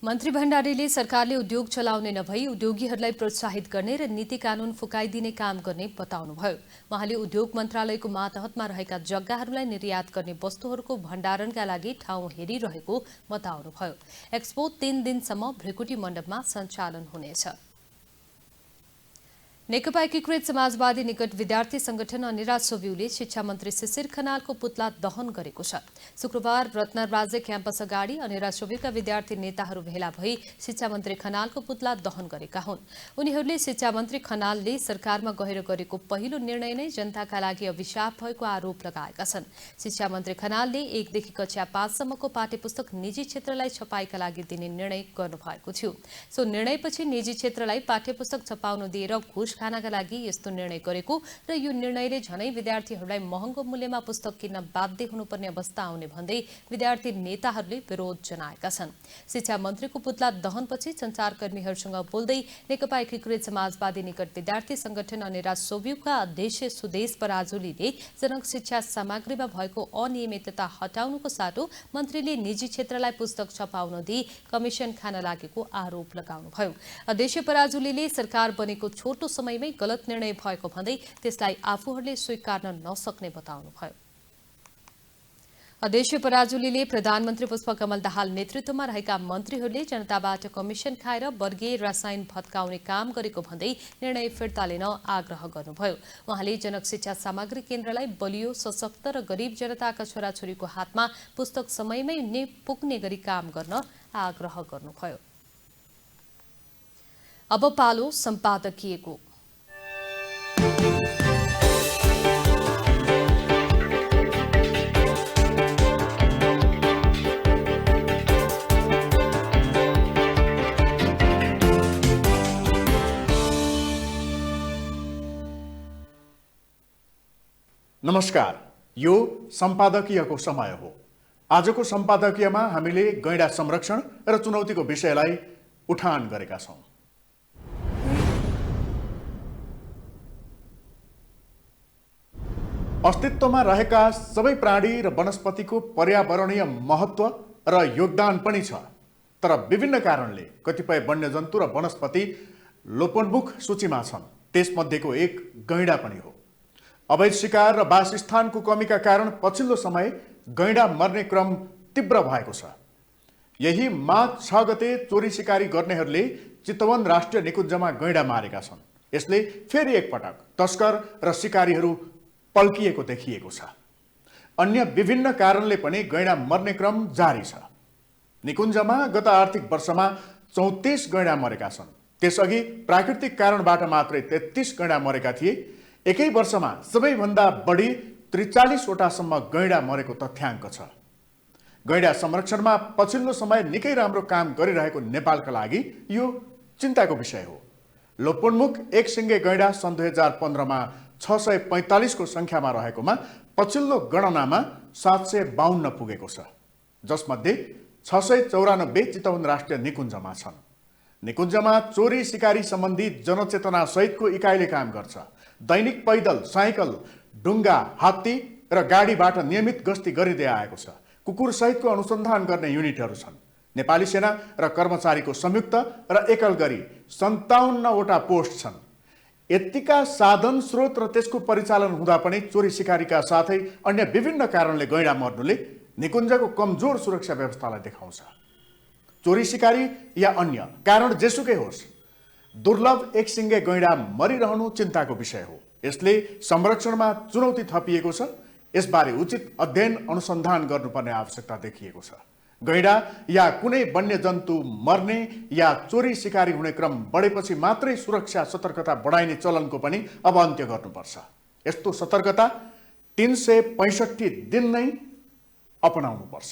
मन्त्री भण्डारीले सरकारले उद्योग चलाउने नभई उद्योगीहरूलाई प्रोत्साहित गर्ने र नीति कानून फुकाइदिने काम गर्ने बताउनुभयो। उहाँले उद्योग मन्त्रालयको मातहतमा रहेका जग्गाहरूलाई निर्यात गर्ने वस्तुहरूको भण्डारणका लागि ठाउँ हेरिरहेको बताउनुभयो। एक्सपो 3 दिनसम्म भृकुटी मण्डपमा सञ्चालन हुनेछ। नेकपा एकीकृत समाजवादी निकट विद्यार्थी संगठन अनिराज सोब्यूले शिक्षा मन्त्री शिशिर खनालको पुतला दहन गरेको छ। शुक्रबार रत्नराज्य क्याम्पस अगाडि अनिराज सोब्यूका विद्यार्थी नेताहरू भेला भई शिक्षा मन्त्री खनालको पुतला दहन गरेका हुन्। उनीहरूले शिक्षा मन्त्री खनालले सरकारमा गएर गरेको पहिलो निर्णय नै जनताका लागि अभिशाप भएको आरोप लगाएका छन्। शिक्षा मन्त्री खनालले 1 देखि कक्षा 5 सम्मको पाठ्यपुस्तक निजी क्षेत्रलाई छपाईका लागि दिने निर्णय गर्नुभएको थियो। सो निर्णयपछि निजी क्षेत्रलाई पाठ्यपुस्तक छपाउन दिएर घुस खानका लागि यस्तो निर्णय गरेको र यो निर्णयले झनै विद्यार्थीहरूलाई महँगो मूल्यमा पुस्तक किन्न बाध्य हुनुपर्ने अवस्था आउने भन्दै विद्यार्थी नेताहरूले विरोध जनाएका छन्। शिक्षा मन्त्रीको पुतला दहनपछि सञ्चारकर्मीहरूसँग बोल्दै नेकपा एकीकृत समाजवादी निकट विद्यार्थी संगठन अनिराज सोब्यूका अध्यक्ष सुदेश पराजुलीले जनक शिक्षा सामग्रीमा भएको अनियमितता हटाउनुको साटो मन्त्रीले निजी क्षेत्रलाई पुस्तक छपाउन दिई कमिसन खान लागेको आरोप लगाउनुभयो। अध्यक्ष पराजुलीले सरकार बनेको छोटो समयमै गलत निर्णय भएको भन्दै त्यसलाई आफूहरूले स्वीकार्न नसक्ने बताउनुभयो। अध्यक्ष पराजुलीले प्रधानमन्त्री पुष्पकमल दाहाल नेतृत्वमा रहेका मन्त्रीहरूले जनताबाट कमिसन खाएर वर्गीय रसायन भत्काउने काम गरेको भन्दै निर्णय फिर्ता लिन आग्रह गर्नुभयो। उहाँले जनक शिक्षा सामग्री केन्द्रलाई बलियो, सशक्त र गरीब जनताका छोराछोरीको हातमा पुस्तक समयमै पुग्ने गरी काम गर्न आग्रह गर्नुभयो। अब पालो सम्पादकीयको। नमस्कार, यो सम्पादकीयको समय हो। आजको सम्पादकीयमा हामीले गैंडा संरक्षण र चुनौतीको विषयलाई उठान गरेका छौं। अस्तित्वमा रहेका सबै प्राणी र वनस्पतिको पर्यावरणीय महत्त्व र योगदान पनि छ, तर विभिन्न कारणले कतिपय वन्यजन्तु र वनस्पति लोपोन्मुख सूचीमा छन्। त्यसमध्येको एक गैंडा पनि हो। अवैध शिकार र वासस्थानको कमीका कारण पछिल्लो समय गैंडा मर्ने क्रम तीव्र भएको छ। यही माघ 6 गते चोरी शिकारी गर्नेहरूले चितवन राष्ट्रिय निकुञ्जमा गैंडा मारेका छन्। यसले फेरि एकपटक तस्कर र शिकारीहरू पल्किएको देखिएको छ। अन्य विभिन्न कारणले पनि गैंडा मर्ने क्रम जारी छ। निकुञ्जमा गत आर्थिक वर्षमा 34 गैंडा मरेका छन्। त्यसअघि प्राकृतिक कारणबाट मात्रै 33 गैंडा मरेका थिए। एकै वर्षमा सबैभन्दा बढी 43 वटासम्म गैंडा मरेको तथ्याङ्क छ। गैंडा संरक्षणमा पछिल्लो समय निकै राम्रो काम गरिरहेको नेपालका लागि यो चिन्ताको विषय हो। लोपोन्मुख एक सिङ्गे गैंडा सन् 2015 मा 645 को संख्यामा रहेकोमा पछिल्लो गणनामा 752 पुगेको छ, जसमध्ये 694 चितवन राष्ट्रिय निकुञ्जमा छन्। निकुञ्जमा चोरी शिकारी सम्बन्धी जनचेतना सहितको इकाइले काम गर्छ। दैनिक पैदल, साइकल, डुङ्गा, हात्ती र गाडीबाट नियमित गस्ती गरिँदै आएको छ। कुकुर सहितको अनुसन्धान गर्ने युनिटहरू छन्। नेपाली सेना र कर्मचारीको संयुक्त र एकल गरी 57 वटा पोस्ट छन्। यत्तिका साधन स्रोत र त्यसको परिचालन हुँदा पनि चोरी सिकारीका साथै अन्य विभिन्न कारणले गैँडा मर्नुले निकुञ्जको कमजोर सुरक्षा व्यवस्थालाई देखाउँछ। चोरी सिकारी या अन्य कारण जेसुकै होस्, दुर्लभ एकसिङ्गे गैँडा मरिरहनु चिन्ताको विषय हो। यसले संरक्षणमा चुनौती थपिएको छ। यसबारे उचित अध्ययन अनुसन्धान गर्नुपर्ने आवश्यकता देखिएको छ। गैँडा या कुनै वन्यजन्तु मर्ने या चोरी सिकारी हुने क्रम बढेपछि मात्रै सुरक्षा सतर्कता बढाइने चलनको पनि अब अन्त्य गर्नुपर्छ। यस्तो सतर्कता 365 दिन नै अपनाउनुपर्छ।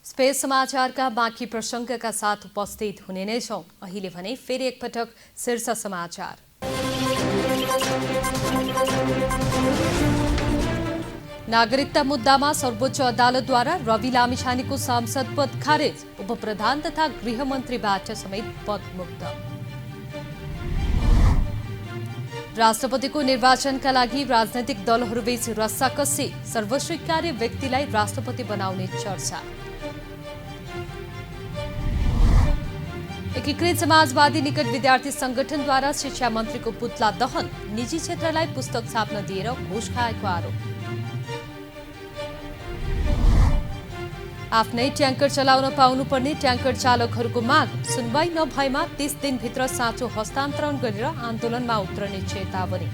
स्पेस समाचारका बाँकी प्रसङ्गका साथ उपस्थित हुने नै छौं। अहिले भने फेरि एकपटक शीर्ष समाचार। नागरिकता मुद्दामा सर्वोच्च अदालतद्वारा रवि लामिछानेको सांसद पद खारेज, उपप्रधान तथा गृहमन्त्रीबाट समेत पद मुक्त। राष्ट्रपतिको निर्वाचनका लागि राजनैतिक दलहरूबीच रस्साकस्सी, सर्वस्वीकार्य व्यक्तिलाई राष्ट्रपति बनाउने चर्चा। एकीकृत समाजवादी निकट विद्यार्थी संगठनद्वारा शिक्षा मन्त्रीको पुतला दहन, निजी क्षेत्रलाई पुस्तक छाप्न दिएर घुस खाएको आरोप। आफ्नै ट्याङ्कर चलाउन पाउनुपर्ने ट्याङ्कर चालकहरूको माग, सुनवाई नभएमा 30 दिनभित्र साँचो हस्तान्तरण गरेर आन्दोलनमा उत्रने चेतावनी।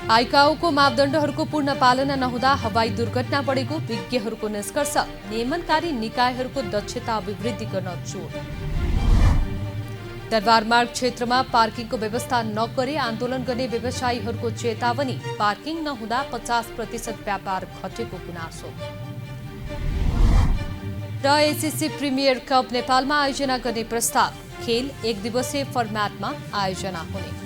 आइकाओको मापदण्डहरूको पूर्ण पालना नहुँदा हवाई दुर्घटना बढेको विज्ञहरूको निष्कर्ष, नियमनकारी निकायहरूको दक्षता अभिवृद्धि गर्न जोड। दरबारमार्ग क्षेत्रमा पार्किङको व्यवस्था नगरे आन्दोलन गर्ने व्यवसायीहरूको चेतावनी, पार्किङ नहुँदा 50% व्यापार घटेको गुनासो। र एसिसी प्रिमियर कप नेपालमा आयोजना गर्ने प्रस्ताव, खेल 1 दिवसीय फर्म्याटमा आयोजना हुने।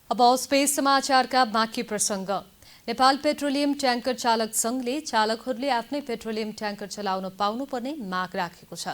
अब स्पेस समाचारका बाँकी प्रसङ्ग। नेपाल पेट्रोलियम ट्याङ्कर चालक संघले चालकहरूले आफ्नै पेट्रोलियम ट्याङ्कर चलाउन पाउनुपर्ने माग राखेको छ।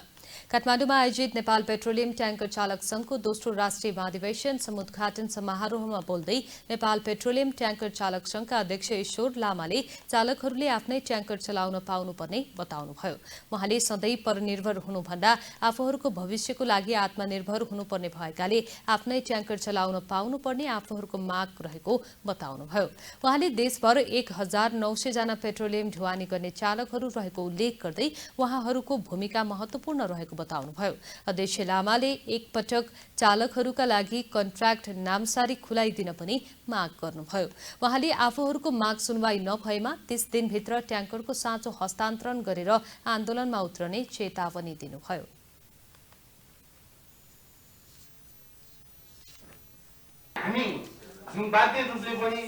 काठमाडौँमा आयोजित नेपाल पेट्रोलियम ट्याङ्कर चालक संघको दोस्रो राष्ट्रिय महाधिवेशन समुद्घाटन समारोहमा बोल्दै नेपाल पेट्रोलियम ट्याङ्कर चालक संघका अध्यक्ष ईश्वर लामाले चालकहरूले आफ्नै ट्याङ्कर चलाउन पाउनुपर्ने बताउनुभयो। उहाँले सधैँ परनिर्भर हुनुभन्दा आफूहरूको भविष्यको लागि आत्मनिर्भर हुनुपर्ने भएकाले आफ्नै ट्याङ्कर चलाउन पाउनुपर्ने आफूहरूको माग रहेको बताउनुभयो। उहाँले देशभर 1900 जना पेट्रोलियम ढुवानी गर्ने चालकहरू रहेको उल्लेख गर्दै उहाँहरूको भूमिका महत्वपूर्ण रहेको बताउनुभयो। अध्यक्ष लामाले एकपटक चालकहरूका लागि कन्ट्र्याक्ट नामसारी खुलाइदिन पनि माग गर्नुभयो। उहाँले आफूहरूको माग सुनवाई नभएमा 30 दिनभित्र ट्याङ्करको साँचो हस्तान्तरण गरेर आन्दोलनमा उत्रने चेतावनी दिनुभयो। हामी जुन बाध्य रूपले पनि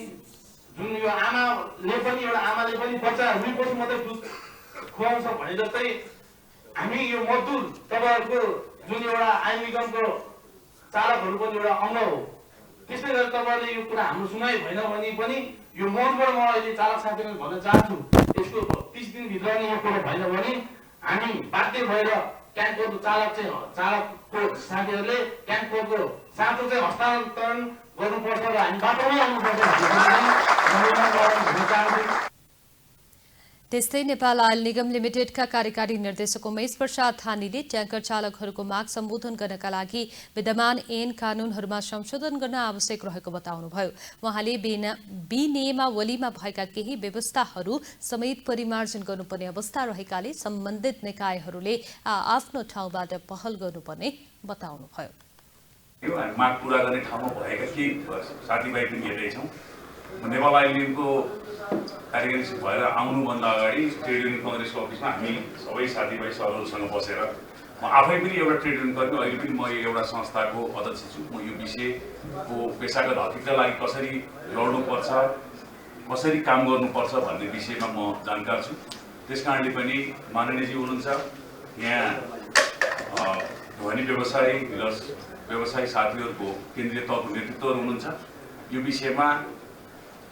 जुन यो आमाले पनि एउटा आमाले पनि बच्चा हुनेपछि मात्रै दुध खुवाउँछ भने जस्तै हामी यो मजदुर तपाईँहरूको जुन एउटा आइम निगमको चालकहरू पनि एउटा अङ्ग हो। त्यसै गरी तपाईँले यो कुरा हाम्रो सुनाइ भएन भने पनि यो मञ्चबाट म अहिले चालक साथीलाई भन्न चाहन्छु, यसको 30 दिनभित्र नै यो कुरो भएन भने हामी बाध्य भएर ट्याङ्करको चालकको साथीहरूले ट्याङ्करको साँचो चाहिँ हस्तान्तरण गर्नुपर्छ र हामी बाटोमै आउनुपर्छ भन्न चाहन्छु। त्यस्तै नेपाल आयल निगम लिमिटेडका कार्यकारी निर्देशक उमेश प्रसाद थानीले ट्याङ्कर चालकहरूको माग सम्बोधन गर्नका लागि विद्यमान ऐन कानूनहरूमा संशोधन गर्न आवश्यक रहेको बताउनुभयो। उहाँले विनियमावलीमा भएका केही व्यवस्थाहरू समेत परिमार्जन गर्नुपर्ने अवस्था रहेकाले सम्बन्धित निकायहरूले आफ्नो ठाउँबाट पहल गर्नुपर्ने बताउनुभयो। यो माग पूरा गर्ने ठाउँमा भएका केही साथीभाइ पनि हेर्दैछौँ। नेपाल आयल निगमको कार्यकारी भएर आउनुभन्दा अगाडि ट्रेड युनियन कङ्ग्रेसको अफिसमा हामी सबै साथीभाइ सरहरूसँग बसेर म आफै पनि एउटा ट्रेड युनियन कर्मी, अहिले पनि म एउटा संस्थाको अध्यक्ष छु। म यो विषयको पेसागत हकका लागि कसरी लड्नुपर्छ, कसरी काम गर्नुपर्छ भन्ने विषयमा म जानकार छु। त्यस कारणले पनि माननीयजी हुनुहुन्छ यहाँ ध्वनि व्यवसायी प्लस व्यवसायी साथीहरूको केन्द्रीय तहको नेतृत्वहरू हुनुहुन्छ। यो विषयमा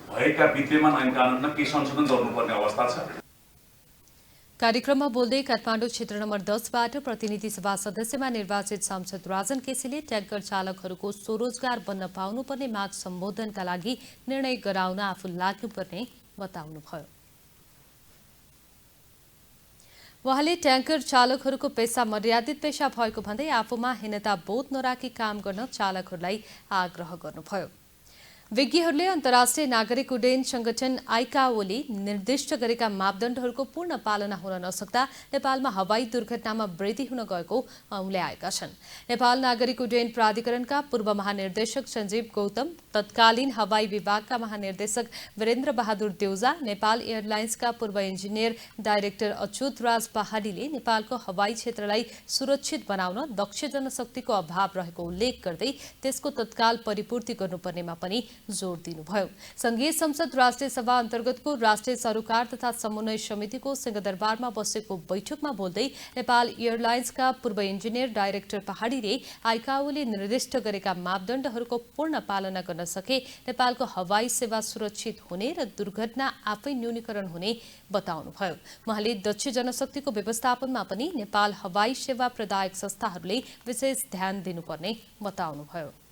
भएका विद्यमान ऐन कानुनमा केही संशोधन गर्नुपर्ने अवस्था छ। कार्यक्रममा बोल्दै काठमाडौँ क्षेत्र नम्बर 10बाट प्रतिनिधि सभा सदस्यमा निर्वाचित सांसद राजन केसीले ट्याङ्कर चालकहरूको स्वरोजगार बन्न पाउनुपर्ने माग सम्बोधनका लागि निर्णय गराउन आफू लाग्नुपर्ने बताउनुभयो। उहाँले ट्याङ्कर चालकहरूको पेसा मर्यादित पेशा भएको भन्दै आफूमा हीनता बोध नराखी काम गर्न चालकहरूलाई आग्रह गर्नुभयो। विज्ञहरूले अन्तर्राष्ट्रिय नागरिक उड्डयन संगठन आइकाओले निर्दिष्ट गरेका मापदण्डहरूको पूर्ण पालना हुन नसक्दा नेपालमा हवाई दुर्घटनामा वृद्धि हुन गएको औँल्याएका छन्। नेपाल नागरिक उड्डयन प्राधिकरणका पूर्व महानिर्देशक सञ्जीव गौतम, तत्कालीन हवाई विभागका महानिर्देशक वीरेन्द्र बहादुर देउजा, नेपाल एयरलाइन्सका पूर्व इन्जिनियर डाइरेक्टर अच्युत राज पहाडीले नेपालको हवाई क्षेत्रलाई सुरक्षित बनाउन दक्ष जनशक्तिको अभाव रहेको उल्लेख गर्दै त्यसको तत्काल परिपूर्ति गर्नुपर्नेमा पनि जोड़ दिनुभयो। संघीय संसद राष्ट्रिय सभा अन्तर्गतको राष्ट्रिय सरोकार तथा समन्वय समितिको सिंहदरबारमा बसेको बैठकमा बोल्दै नेपाल एयरलाइन्सका पूर्व इन्जिनियर डाइरेक्टर पहाडीले आइकाओले निर्दिष्ट गरेका मापदण्डहरूको पूर्ण पालना गर्न सके नेपालको हवाई सेवा सुरक्षित हुने र दुर्घटना आफै न्यूनीकरण हुने बताउनुभयो। उहाँले दक्ष जनशक्तिको व्यवस्थापनमा पनि नेपाल हवाई सेवा प्रदायक संस्थाहरूले विशेष ध्यान दिनुपर्ने बताउनुभयो।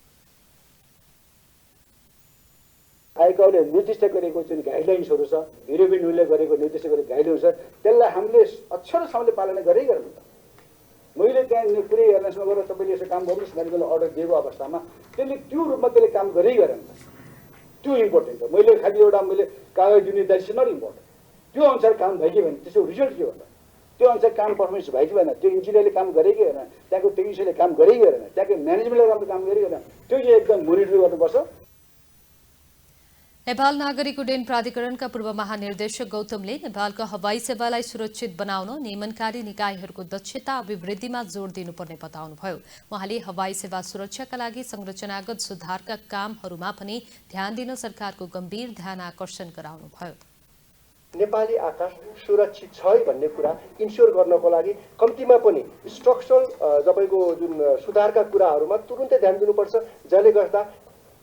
आइकाओले निर्दिष्ट गरेको जुन गाइडलाइन्सहरू छ, युरोपियन युनियनले गरेको निर्दिष्ट गरेको गाइडलाइन्स छ, त्यसलाई हामीले अक्षरसँगले पालना गरे गर्नु त। मैले त्यहाँ कुनै एयरलाइन्समा गएर तपाईँले यसो काम गर्नुहोस् भनेर अर्डर दिएको अवस्थामा त्यसले त्यो रूपमा त्यसले काम गरे गरेन त। त्यो इम्पोर्टेन्ट हो। मैले खालि एउटा मैले कागज दिने द्याट इज नट इम्पोर्टेन्ट। त्यो अनुसार काम भयो कि भने त्यसको रिजल्ट के हो त? त्यो अनुसार काम पर्फर्मेन्स भयो कि भएन, त्यो इन्जिनियरले काम गरे कि भएन, त्यहाँको टेक्निसियनले काम गरे कि भएन, त्यहाँको म्यानेजमेन्टले राम्रो काम गरे कि भएन, त्यो चाहिँ एकदम मोनिटर गर्नुपर्छ। नेपाल नागरिक उड्डयन प्राधिकरणका पूर्व महानिर्देशक गौतमले नेपालको हवाई सेवालाई सुरक्षित बनाउन नियमनकारी निकायहरूको दक्षता अभिवृद्धिमा जोड़ दिनुपर्ने बताउनुभयो। उहाँले हवाई सेवा सुरक्षाका लागि संरचनागत सुधारका कामहरूमा पनि ध्यान दिन सरकारको गम्भीर ध्यान आकर्षण गराउनुभयो। नेपाली आकाश सुरक्षित छ है भन्ने कुरा इन्स्योर गर्नको लागि कम्तीमा पनि स्ट्रक्चरल तपाईँको जुन सुधारका कुराहरूमा तुरुन्तै ध्यान दिनुपर्छ, जसले गर्दा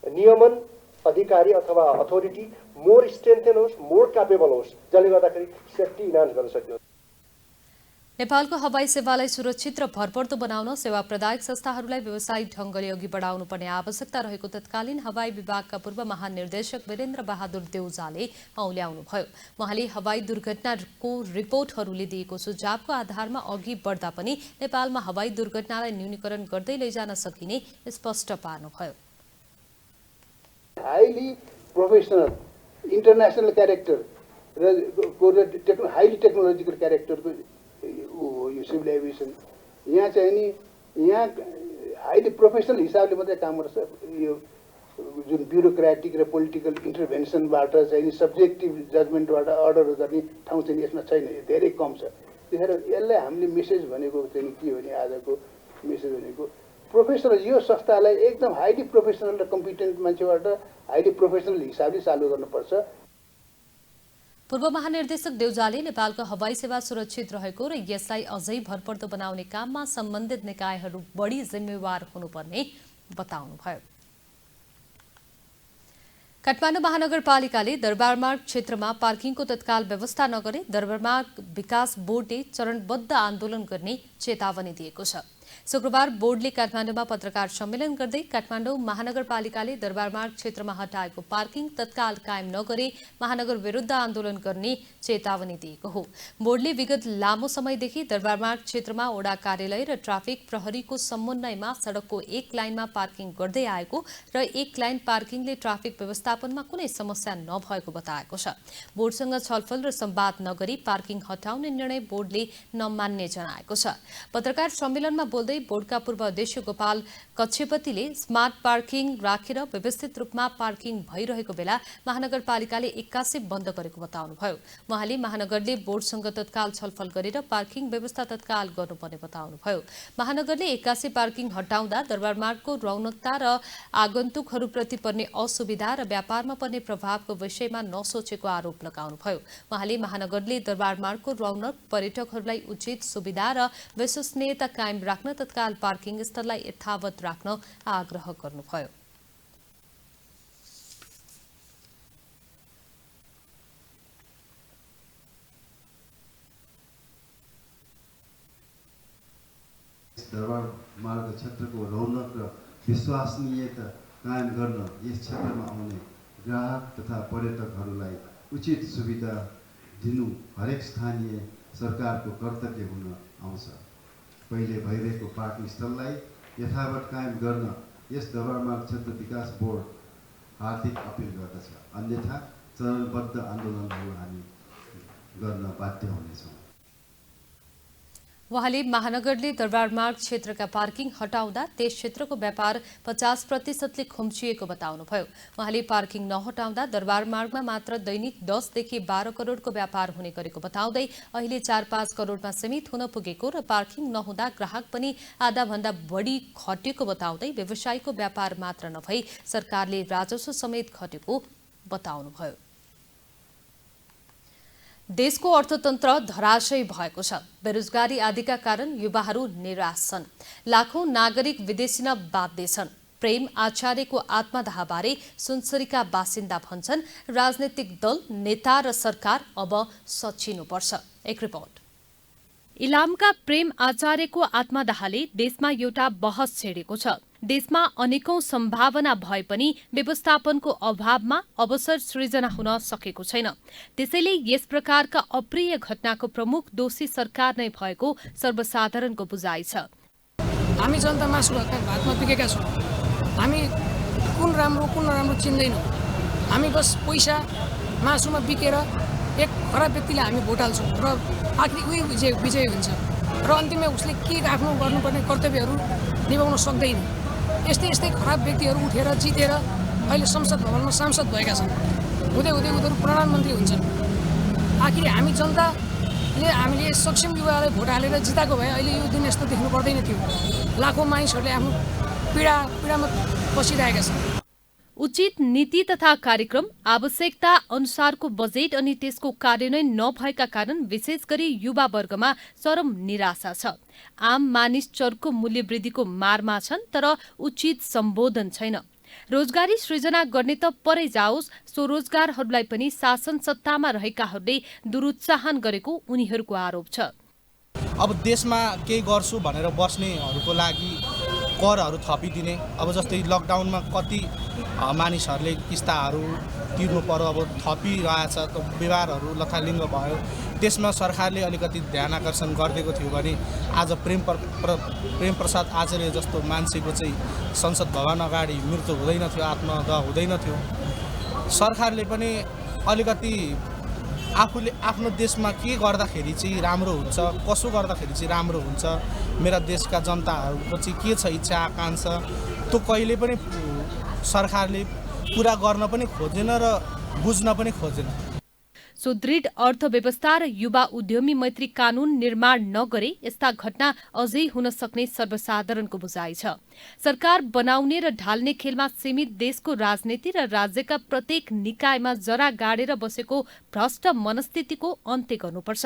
नियमन अधिकारी अथवा अथोरिटी मोर स्ट्रेन्थेन होस्, मोर क्यापेबल होस्, जसले गर्दाखेरि सेफ्टी इन्हान्स गर्न सकियोस्। नेपालको हवाई सेवालाई सुरक्षित र भरपर्दो बनाउन सेवा प्रदायक संस्थाहरूलाई व्यवसायिक ढंगले अघि बढाउनुपर्ने आवश्यकता रहेको तत्कालीन हवाई विभागका पूर्व महानिर्देशक वीरेन्द्र बहादुर देउजाले औल्याउनुभयो। उहाँले हवाई दुर्घटनाको रिपोर्टहरूले दिएको सुझावको आधारमा अघि बढ्दा पनि नेपालमा हवाई दुर्घटनालाई न्यूनीकरण गर्दै लैजान सकिने स्पष्ट पार्नुभयो। हाईली प्रोफेसनल इंटरनेशनल क्यारेक्टर र हाईली टेक्नोलोजिकल क्यारेक्टरको यो सिभिल एभिएसन यहाँ चाहिँ नि यहाँ हाईली प्रोफेसनल हिसाबले मात्रै काम गर्छ। यो जुन ब्युरोक्रेटिक र पोलिटिकल इन्टरभेन्सनबाट चाहिँ नि सब्जेक्टिभ जजमेन्टबाट अर्डर गर्ने ठाउँ चाहिँ यसमा छैन, धेरै कम छ। त्यसैले यसलाई हामीले मेसेज भनेको चाहिँ के हो भने आजको मेसेज भनेको प्रोफेसनल यो संस्थालाई एकदम हाईली प्रोफेसनल र कम्पिटेन्ट मान्छेबाट हाईली प्रोफेसनल हिसाबले चालू गर्नुपर्छ। पूर्व महानिर्देशक देउजाले नेपालको हवाई सेवा सुरक्षित रहेको र यसलाई अझै भरपर्दो बनाउने काममा सम्बन्धित निकायहरू बढी जिम्मेवार हुनुपर्ने बताउनुभयो। काठमाडौँ महानगरपालिकाले दरबारमार्ग क्षेत्रमा पार्किङको तत्काल व्यवस्था नगरे दरबारमार्ग विकास बोर्डले चरणबद्ध आन्दोलन गर्ने चेतावनी दिएको छ। शुक्रबार बोर्डले काठमाडौँमा पत्रकार सम्मेलन गर्दै काठमाडौँ महानगरपालिकाले दरबारमार्ग क्षेत्रमा हटाएको पार्किङ तत्काल कायम नगरे महानगर विरुद्ध आन्दोलन गर्ने चेतावनी दिएको हो। बोर्डले विगत लामो समयदेखि दरबारमार्ग क्षेत्रमा ओडा कार्यालय र ट्राफिक प्रहरीको समन्वयमा सडकको एक लाइनमा पार्किङ गर्दै आएको र एक लाइन पार्किङले ट्राफिक व्यवस्थापनमा कुनै समस्या नभएको बताएको छ। बोर्डसँग छलफल र संवाद नगरी पार्किङ हटाउने निर्णय बोर्डले नमान्ने जनाएको छ। पत्रकार सम्मेलनमा बोल्दै बोर्डका पूर्व अध्यक्ष गोपाल कच्छेपतिले स्मार्ट पार्किङ राखेर व्यवस्थित रूपमा पार्किङ भइरहेको बेला महानगरपालिकाले एक्कासी बन्द गरेको बताउनुभयो। उहाँले महानगरले बोर्डसँग तत्काल छलफल गरेर पार्किङ व्यवस्था तत्काल गर्नुपर्ने बताउनुभयो। महानगरले एक्कासी पार्किङ हटाउँदा दरबारमार्गको रौनकता र आगन्तुकहरूप्रति पर्ने असुविधा र व्यापारमा पर्ने प्रभावको विषयमा नसोचेको आरोप लगाउनुभयो। उहाँले महानगरले दरबारमार्गको रौनक पर्यटकहरूलाई उचित सुविधा र विश्वसनीयता कायम राख्न हटाउन तत्काल पार्किङ स्थललाई यथावत राख्न आग्रह गर्नुभयो। दरबार मार्ग क्षेत्रको रौनक र विश्वसनीयता कायम गर्न यस क्षेत्रमा आउने ग्राहक तथा पर्यटकहरूलाई उचित सुविधा दिनु हरेक स्थानीय सरकारको कर्तव्य हुन आउँछ। पहिले भइरहेको पार्किङ स्थललाई यथावत कायम गर्न यस दरबार मार्ग क्षेत्र विकास बोर्ड हार्दिक अपिल गर्दछ। अन्यथा चरणबद्ध आन्दोलनहरू हामी गर्न बाध्य हुनेछौँ। उहाँले महानगरले दरबार मार्ग क्षेत्रका पार्किङ हटाउँदा त्यस क्षेत्रको व्यापार 50% खुम्चिएको बताउनुभयो। उहाँले पार्किङ नहटाउँदा दरबार मार्गमा मात्र दैनिक 10 देखि 12 करोडको व्यापार हुने गरेको बताउँदै अहिले 4-5 करोडमा सीमित हुन पुगेको र पार्किङ नहुँदा ग्राहक पनि आधाभन्दा बढी घटेको बताउँदै व्यवसायको व्यापार मात्र नभई सरकारले राजस्व समेत घटेको बताउनुभयो। देशको अर्थतन्त्र धराशयी भएको छ। बेरोजगारी आदिका कारण युवाहरू निराश छन्। लाखौं नागरिक विदेशी न बाध्य छन्। प्रेम आचार्यको आत्मदाहबारे सुनसरीका बासिन्दा भन्छन् राजनीतिक दल, नेता र सरकार अब सचिनुपर्छ। एक रिपोर्ट। इलामका प्रेम आचार्यको आत्मदाहले देशमा एउटा बहस छेडेको छ। देशमा अनेकौं सम्भावना भए पनि व्यवस्थापनको अभावमा अवसर सृजना हुन सकेको छैन। त्यसैले यस प्रकारका अप्रिय घटनाको प्रमुख दोषी सरकार नै भएको सर्वसाधारणको बुझाइ छ। हामी जनता मासु भातमा बिकेका छौँ। हामी कुन राम्रो कुन नराम्रो चिन्दैनौँ। हामी बस पैसा मासुमा बिकेर एक खराब व्यक्तिलाई हामी भोट हाल्छौँ र आखिर उही विजय हुन्छ र अन्तिममा उसले के आफ्नो गर्नुपर्ने कर्तव्यहरू निभाउन सक्दैन। यस्तै यस्तै खराब व्यक्तिहरू उठेर जितेर अहिले संसद भवनमा सांसद भएका छन्। हुँदै हुँदै उनीहरू प्रधानमन्त्री हुन्छन्। आखिर हामी जनताले हामीले सक्षम युवालाई भोट हालेर जिताएको भए अहिले यो दिन यस्तो देख्नु पर्दैन थियो। लाखौँ मानिसहरूले आफ्नो पीडामा बसिरहेका छन्। उचित नीति तथा कार्यक्रम, आवश्यकता अनुसारको बजेट अनि त्यसको कार्यान्वयन नभएका कारण विशेष गरी युवा वर्गमा चरम निराशा छ। आम मानिस चरको मूल्य वृद्धिको मारमा छन् तर उचित सम्बोधन छैन। रोजगारी सृजना गर्ने त परै जाओस्, स्वरोजगारहरूलाई पनि शासन सत्तामा रहेकाहरूले दुरुत्साहन गरेको उनीहरूको आरोप छ। अब देशमा केही गर्छु भनेर बस्नेहरूको लागि करहरू थपिदिने, अब जस्तै लकडाउनमा कति मानिसहरूले किस्ताहरू तिर्नु पर्यो, अब थपिरहेछ, व्यवहारहरू लथालिङ्ग भयो। त्यसमा सरकारले अलिकति ध्यान आकर्षण गरिदिएको थियो भने आज प्रेम प्रसाद आचार्य जस्तो मान्छेको चाहिँ संसद भवन अगाडि मृत्यु हुँदैन थियो, आत्मदाह हुँदैन थियो। सरकारले पनि अलिकति आफूले आफ्नो देशमा के गर्दाखेरि चाहिँ राम्रो हुन्छ, कसो गर्दाखेरि चाहिँ राम्रो हुन्छ, मेरा देशका जनताहरूको चाहिँ के छ इच्छा आकाङ्क्षा, त्यो कहिले पनि सरकारले पुरा गर्न पनि खोजेन र बुझ्न पनि खोजेन। सुदृढ अर्थव्यवस्था र युवा उद्यमी मैत्री कानून निर्माण नगरे यस्ता घटना अझै हुन सक्ने सर्वसाधारणको बुझाइ छ। सरकार बनाउने र ढाल्ने खेलमा सीमित देशको राजनीति र राज्यका प्रत्येक निकायमा जरा गाडेर बसेको भ्रष्ट मनस्थितिको अन्त्य गर्नुपर्छ।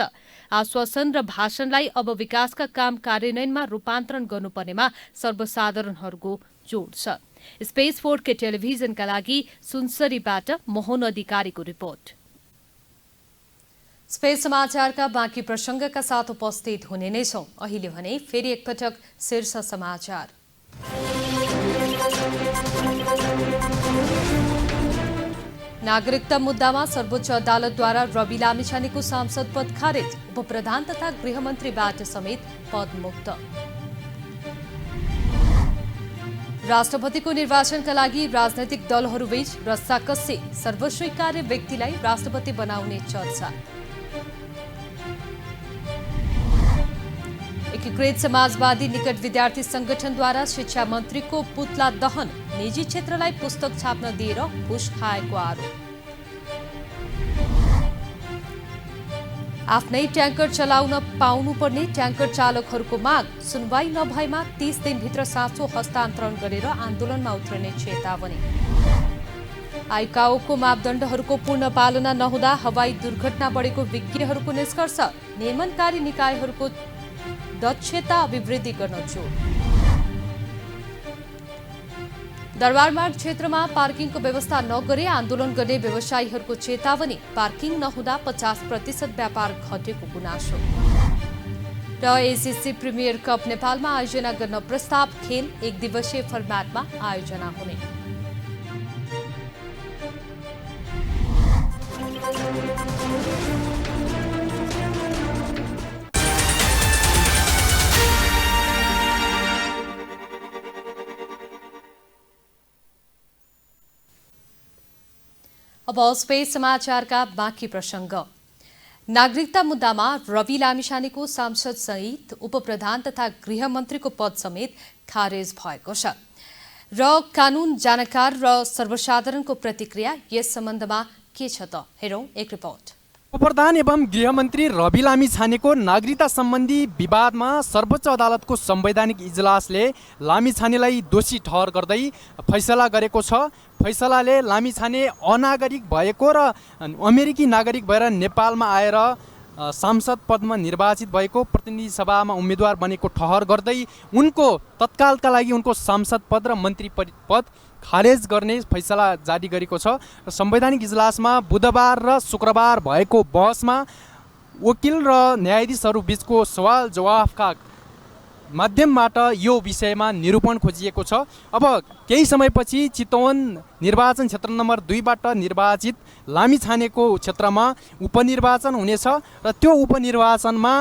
आश्वासन र भाषणलाई अब विकासका काम कार्यान्वयनमा रूपान्तरण गर्नुपर्नेमा सर्वसाधारणहरूको जोड छ। स्पेस 4 के टेलिभिजनका लागि सुनसरीबाट मोहन अधिकारीको रिपोर्ट। स्पेस समाचारका बाँकी प्रसङ्गका साथ उपस्थित हुने नै छौं। अहिले भने फेरि एकपटक शीर्ष समाचार। नागरिकता मुद्दामा सर्वोच्च अदालतद्वारा रवि लामिछानेको सांसद पद खारेज, उपप्रधान तथा गृहमन्त्रीबाट समेत पद मुक्त। राष्ट्रपतिको निर्वाचनका लागि राजनैतिक दलहरूबीच रस्साकस्सी, सर्वस्वीकार्य व्यक्तिलाई राष्ट्रपति बनाउने चर्चा। एकीकृत समाजवादी निकट विद्यार्थी संगठनद्वारा शिक्षा मन्त्रीको पुतला दहन, निजी क्षेत्रलाई पुस्तक छाप्न दिएर घुस खाएको आरोप। आफ्नै ट्याङ्कर चलाउन पाउनुपर्ने ट्याङ्कर चालकहरूको माग, सुनवाई नभएमा 30 दिनभित्र साँचो हस्तान्तरण गरेर आन्दोलनमा उत्रने चेतावनी। आइकाओको मापदण्डहरूको पूर्ण पालना नहुँदा हवाई दुर्घटना बढेको विज्ञहरूको निष्कर्ष, निर्माणकारी निकायहरूको दक्षता अभिवृद्धि गर्न जोड। दरबारमार्ग क्षेत्रमा पार्किङको व्यवस्था नगरे आन्दोलन गर्ने व्यवसायीहरूको चेतावनी। पार्किङ नहुँदा 50% व्यापार घटेको गुनासो। र एसिसी प्रिमियर कप नेपालमा आयोजना गर्न प्रस्ताव। खेल 1 दिवसीय फर्मेटमा आयोजना हुने। अब स्पेस समाचारका बाँकी प्रसङ्ग। नागरिकता मुद्दामा रवि लामिछानेको सांसद सहित उपप्रधान तथा गृहमन्त्रीको पद समेत खारेज भएको छ र कानून जानकार र सर्वसाधारणको प्रतिक्रिया यस सम्बन्धमा के छ त हेरौं एक रिपोर्ट। उपप्रधान एवं गृहमन्त्री रवि लामिछानेको नागरिकता सम्बन्धी विवादमा सर्वोच्च अदालतको संवैधानिक इजलासले लामिछानेलाई दोषी ठहर गर्दै फैसला गरेको छ। फैसलाले लामिछाने अनागरिक भएको र अमेरिकी नागरिक भएर नेपालमा आएर सांसद पदमा निर्वाचित भएको, प्रतिनिधि सभामा उम्मेदवार बनेको ठहर गर्दै उनको तत्कालका लागि उनको सांसद पद र मन्त्री पद खारेज गर्ने फैसला जारी गरेको छ। र संवैधानिक इजलासमा बुधबार र शुक्रबार भएको बहसमा वकिल र न्यायाधीशहरू बीचको सवाल जवाफका माध्यमबाट यो विषयमा निरूपण खोजिएको छ। अब केही समयपछि चितवन निर्वाचन क्षेत्र नम्बर 2बाट निर्वाचित लामिछानेको क्षेत्रमा उपनिर्वाचन हुनेछ र त्यो उपनिर्वाचनमा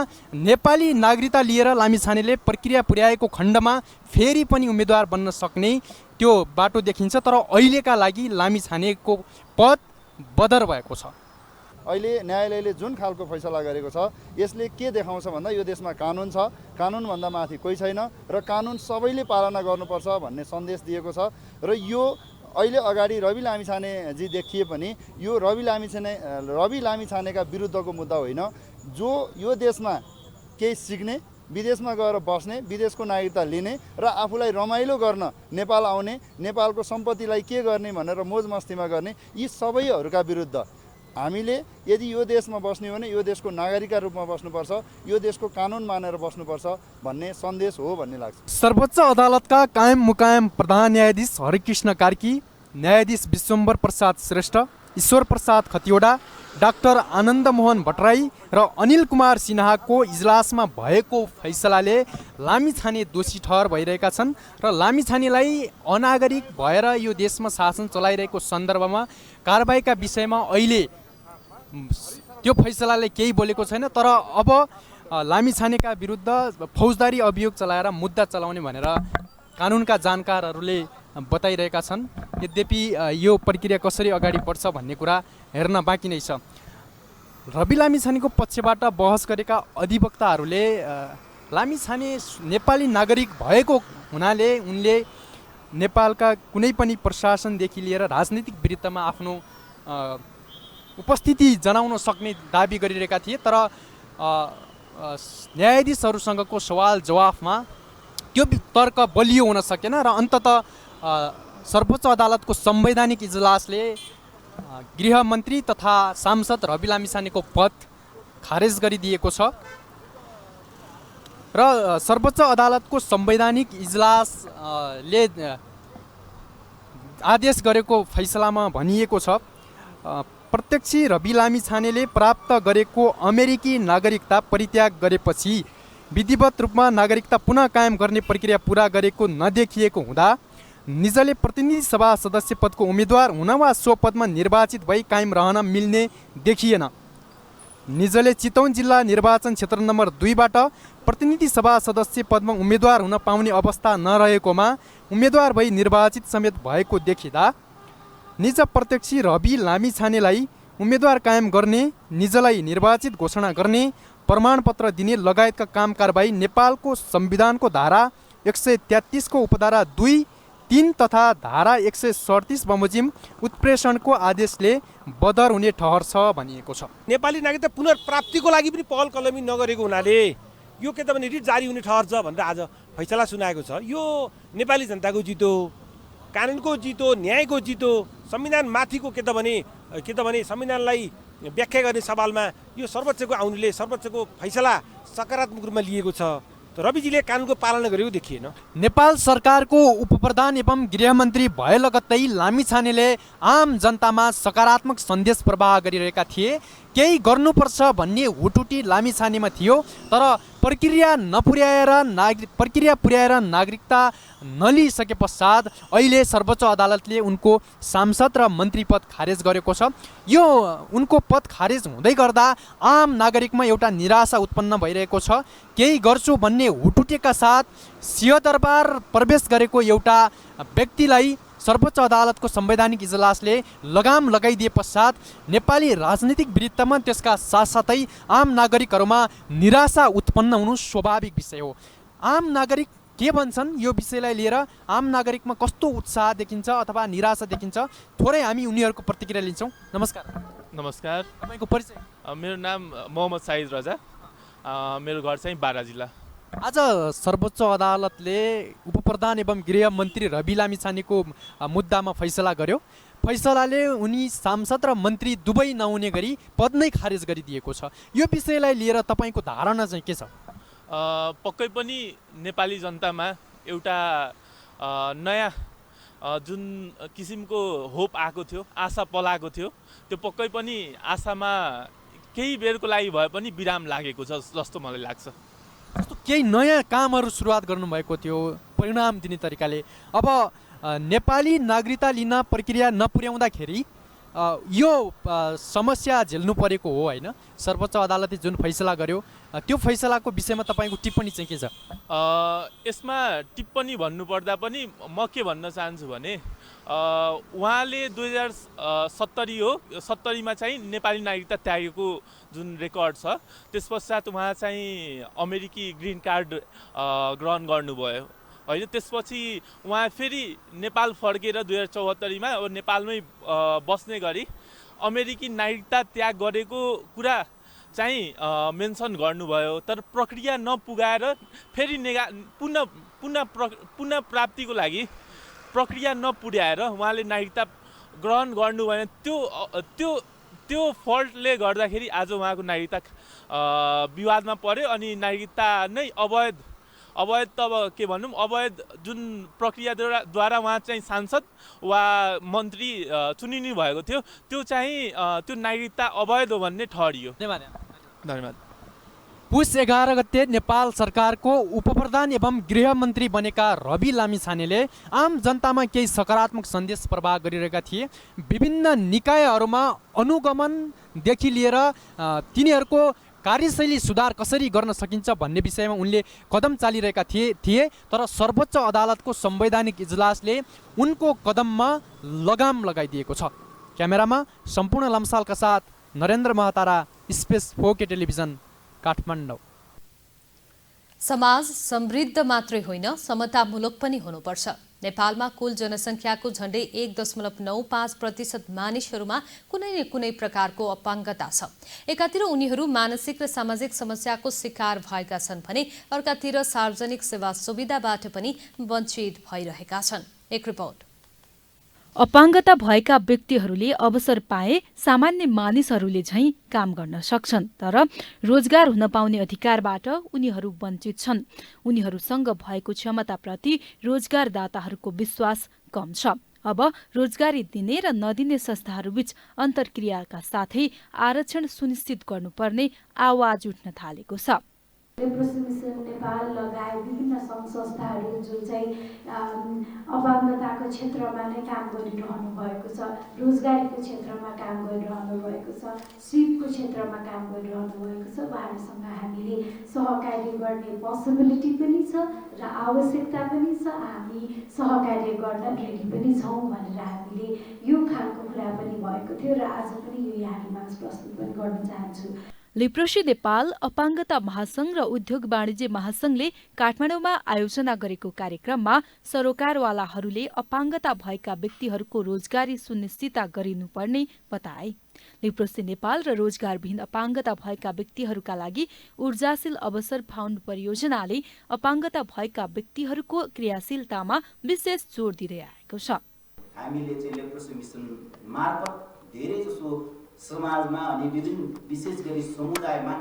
नेपाली नागरिकता लिएर लामिछानेले प्रक्रिया पुर्याएको खण्डमा फेरि पनि उम्मेदवार बन्न सक्ने त्यो बाटो देखिन्छ। तर अहिलेका लागि लामिछानेको पद बदर भएको छ। अहिले न्यायालयले जुन खालको फैसला गरेको छ यसले के देखाउँछ भन्दा यो देशमा कानुन छ, कानुनभन्दा माथि कोही छैन र कानुन सबैले पालना गर्नुपर्छ भन्ने सन्देश दिएको छ। र यो अहिले अगाडि रवि लामिछानेजी देखिए पनि यो रवि लामिछानेका विरुद्धको मुद्दा होइन, जो यो देशमा केही सिक्ने, विदेशमा गएर बस्ने, विदेशको नागरिकता लिने र आफूलाई रमाइलो गर्न नेपाल आउने, नेपालको सम्पत्तिलाई के गर्ने भनेर मोज मस्तीमा गर्ने, यी सबैहरूका विरुद्ध हामीले यदि यो देशमा बस्ने हो भने यो देशको नागरिकका रूपमा बस्नुपर्छ, यो देशको कानुन मानेर बस्नुपर्छ भन्ने सन्देश हो भन्ने लाग्छ। सर्वोच्च अदालतका कायम मुकायम प्रधान न्यायाधीश हरिकृष्ण कार्की, न्यायाधीश विश्वम्भर प्रसाद श्रेष्ठ, ईश्वर प्रसाद खतिवडा, डाक्टर आनन्द मोहन भट्टराई र अनिल कुमार सिन्हाको इजलासमा भएको फैसलाले लामिछाने दोषी ठहर भइरहेका छन् र लामिछानेलाई अनागरिक भएर यो देशमा शासन चलाइरहेको सन्दर्भमा कारबाहीका विषयमा अहिले त्यो फैसलाले केही बोलेको छैन। तर अब लामिछानेका विरुद्ध फौजदारी अभियोग चलाएर मुद्दा चलाउने भनेर कानुनका जानकारहरूले बताइरहेका छन्। यद्यपि यो प्रक्रिया कसरी अगाडि बढ्छ भन्ने कुरा हेर्न बाँकी नै छ। रवि लामिछानेको पक्षबाट बहस गरेका अधिवक्ताहरूले लामिछाने नेपाली नागरिक भएको हुनाले उनले नेपालका कुनै पनि प्रशासनदेखि लिएर राजनीतिक वृत्तमा आफ्नो उपस्थिति जनाउन सक्ने दाबी गरिरहेका थिए। तर न्यायाधीशहरूसँगको सवाल जवाफमा त्यो तर्क बलियो हुन सकेन र अन्ततः सर्वोच्च अदालतको संवैधानिक इजलासले गृहमन्त्री तथा सांसद रवि लामिछानेको पद खारेज गरिदिएको छ र सर्वोच्च अदालतको संवैधानिक इजलासले आदेश गरेको फैसलामा भनिएको छ प्रत्यक्ष रवि लामिछानेले प्राप्त गरेको अमेरिकी नागरिकता परित्याग गरेपछि विधिवत रूपमा नागरिकता पुनः कायम गर्ने प्रक्रिया पुरा गरेको नदेखिएको हुँदा निजले प्रतिनिधि सभा सदस्य पदको उम्मेदवार हुन वा सो पदमा निर्वाचित भई कायम रहन मिल्ने देखिएन। निजले चितवन जिल्ला निर्वाचन क्षेत्र नम्बर 2बाट प्रतिनिधि सभा सदस्य पदमा उम्मेदवार हुन पाउने अवस्था नरहेकोमा उम्मेदवार भई निर्वाचित समेत भएको देखिँदा निज प्रत्यक्ष रवि लामिछानेलाई उम्मेदवार कायम गर्ने, निजलाई निर्वाचित घोषणा गर्ने, प्रमाणपत्र दिने लगायतका काम कारबाही नेपालको संविधानको धारा 133 को उपधारा 2, 3 तथा धारा 137 बमोजिम उत्प्रेषणको आदेशले बदर हुने ठहर छ भनिएको छ। नेपाली नागरिकता पुनर्प्राप्तिको लागि पनि पहल कलमी नगरेको हुनाले यो के त भने रिट जारी हुने ठहर छ भनेर आज फैसला सुनाएको छ। यो नेपाली जनताको जित हो, कानुनको जित हो, न्यायको जित हो, संविधान माथिको के त भने संविधानलाई व्याख्या गर्ने सवालमा यो सर्वोच्चको आउनुले सर्वोच्चको फैसला सकारात्मक रूपमा लिएको छ। रविजीले कानुनको पालना गरेको देखिएन। नेपाल सरकारको उपप्रधान एवं गृहमन्त्री भए लगत्तै लामिछानेले आम जनतामा सकारात्मक सन्देश प्रवाह गरिरहेका थिए। केही गर्नुपर्छ भन्ने हुटुटी लामिछानेमा थियो, तर प्रक्रिया पुर्याएर नागरिकता नलिइसके पश्चात अहिले सर्वोच्च अदालतले उनको सांसद र मन्त्री पद खारेज गरेको छ। यो उनको पद खारेज हुँदै गर्दा आम नागरिकमा एउटा निराशा उत्पन्न भइरहेको छ। केही गर्छु भन्ने हुटुटेका साथ सिंहदरबार प्रवेश गरेको एउटा व्यक्तिलाई सर्वोच्च अदालतको संवैधानिक इजलासले लगाम लगाइदिए पश्चात नेपाली राजनीतिक वृत्तमा त्यसका साथसाथै आम नागरिकहरूमा निराशा उत्पन्न हुनु स्वाभाविक विषय हो। आम नागरिक के भन्छन् यो विषयलाई लिएर, आम नागरिकमा कस्तो उत्साह देखिन्छ अथवा निराशा देखिन्छ, थोरै हामी उनीहरूको प्रतिक्रिया लिन्छौँ। नमस्कार। नमस्कार। तपाईँको परिचय? मेरो नाम मोहम्मद साइद रजा, मेरो घर चाहिँ बारा जिल्ला। आज सर्वोच्च अदालतले उपप्रधान एवं गृहमन्त्री रवि लामिछानेको मुद्दामा फैसला गर्यो। फैसलाले उनी सांसद र मन्त्री दुवै नहुने गरी पद नै खारेज गरिदिएको छ। यो विषयलाई लिएर तपाईँको धारणा चाहिँ के छ? पक्कै पनि नेपाली जनतामा एउटा नयाँ जुन किसिमको होप आएको थियो, आशा पलाएको थियो, त्यो पक्कै पनि आशामा केही बेरको लागि भए पनि विराम लागेको छ जस्तो मलाई लाग्छ। जस्तो केही नयाँ कामहरू सुरुवात गर्नुभएको थियो परिणाम दिने तरिकाले। अब नेपाली नागरिकता लिन प्रक्रिया नपुर्याउँदाखेरि यो समस्या झेल्नु परेको हो होइन? सर्वोच्च अदालतले जुन फैसला गर्यो त्यो फैसलाको विषयमा तपाईँको टिप्पणी चाहिँ के छ? यसमा टिप्पणी भन्नुपर्दा पनि म के भन्न चाहन्छु भने उहाँले 2070 हो 70मा चाहिँ नेपाली नागरिकता त्यागेको जुन रेकर्ड छ, त्यस पश्चात उहाँ चाहिँ अमेरिकी ग्रिन कार्ड ग्रहण गर्नुभयो होइन। त्यसपछि उहाँ फेरि नेपाल फर्केर 2074मा अब नेपालमै बस्ने गरी अमेरिकी नागरिकता त्याग गरेको कुरा चाहिँ मेन्सन गर्नुभयो। तर प्रक्रिया नपुगाएर फेरि पुनः प्राप्तिको लागि प्रक्रिया नपुर्याएर उहाँले नागरिकता ग्रहण गर्नुभयो। त्यो फल्टले गर्दाखेरि आज उहाँको नागरिकता विवादमा पर्यो अनि नागरिकता नै अवैध त अब के भनौँ, अवैध जुन प्रक्रियाद्वारा उहाँ चाहिँ सांसद वा मन्त्री चुनिनु भएको थियो त्यो चाहिँ त्यो नागरिकता अवैध हो भन्ने ठहरियो। धन्यवाद। पुस 11 गते नेपाल सरकारको उपप्रधान एवं गृहमन्त्री बनेका रवि लामिछानेले आम जनतामा केही सकारात्मक सन्देश प्रवाह गरिरहेका थिए। विभिन्न निकायहरूमा अनुगमनदेखि लिएर तिनीहरूको कार्यशैली सुधार कसरी गर्न सकिन्छ भन्ने विषयमा उनले कदम चालिरहेका थिए। तर सर्वोच्च अदालतको संवैधानिक इजलासले उनको कदममा लगाम लगाइदिएको छ। क्यामेरामा सम्पूर्ण लम्सालका साथ Narendra Mahatara, space 4K television, Kathmandu. समाज समृद्ध मात्रै होइन समतामूलक पनि हुनुपर्छ। नेपालमा कुल जनसङ्ख्याको झण्डै 1.95% मानिसहरूमा कुनै न कुनै प्रकारको अपाङ्गता छ। एकातिर उनीहरू मानसिक र सामाजिक समस्याको शिकार भएका छन् भने अर्कातिर सार्वजनिक सेवा सुविधाबाट पनि वञ्चित भइरहेका छन्। एक रिपोर्ट। अपाङ्गता भएका व्यक्तिहरूले अवसर पाए सामान्य मानिसहरूले झैं काम गर्न सक्छन्, तर रोजगार हुन पाउने अधिकारबाट उनीहरू वञ्चित छन्। उनीहरूसँग भएको क्षमताप्रति रोजगारदाताहरूको विश्वास कम छ। अब रोजगारी दिने र नदिने संस्थाहरूबीच अन्तर्क्रियाका साथै आरक्षण सुनिश्चित गर्नुपर्ने आवाज उठ्न थालेको छ। लेप्रोसी मिसन नेपाल लगायत विभिन्न सङ्घ संस्थाहरू जो चाहिँ अपाङ्गताको क्षेत्रमा नै काम गरिरहनु भएको छ, रोजगारीको क्षेत्रमा काम गरिरहनु भएको छ, सिपको क्षेत्रमा काम गरिरहनु भएको छ, उहाँहरूसँग हामीले सहकार्य गर्ने पोसिबिलिटी पनि छ र आवश्यकता पनि छ। हामी सहकार्य गर्न रेडी पनि छौँ भनेर हामीले यो खालको कुरा पनि भएको थियो र आज पनि यो यहाँमा प्रस्तुत पनि गर्न चाहन्छु। लेप्रोसी नेपाल, अपाङ्गता महासंघ र उद्योग वाणिज्य महासंघले काठमाडौँमा आयोजना गरेको कार्यक्रममा सरोकारवालाहरूले अपाङ्गता भएका व्यक्तिहरूको रोजगारी सुनिश्चित गरिनुपर्ने बताए। लेप्रोसी नेपाल र रोजगारविहीन अपाङ्गता भएका व्यक्तिहरूका लागि ऊर्जाशील अवसर फाउन्ड परियोजनाले अपाङ्गता भएका व्यक्तिहरूको क्रियाशीलतामा विशेष जोड दिँदै आएको छ। हामीले चाहिँ लेप्रोसी मिसन मार्फत धेरैजसो समाजमा अनि विभिन्न विशेष गरी समुदायमा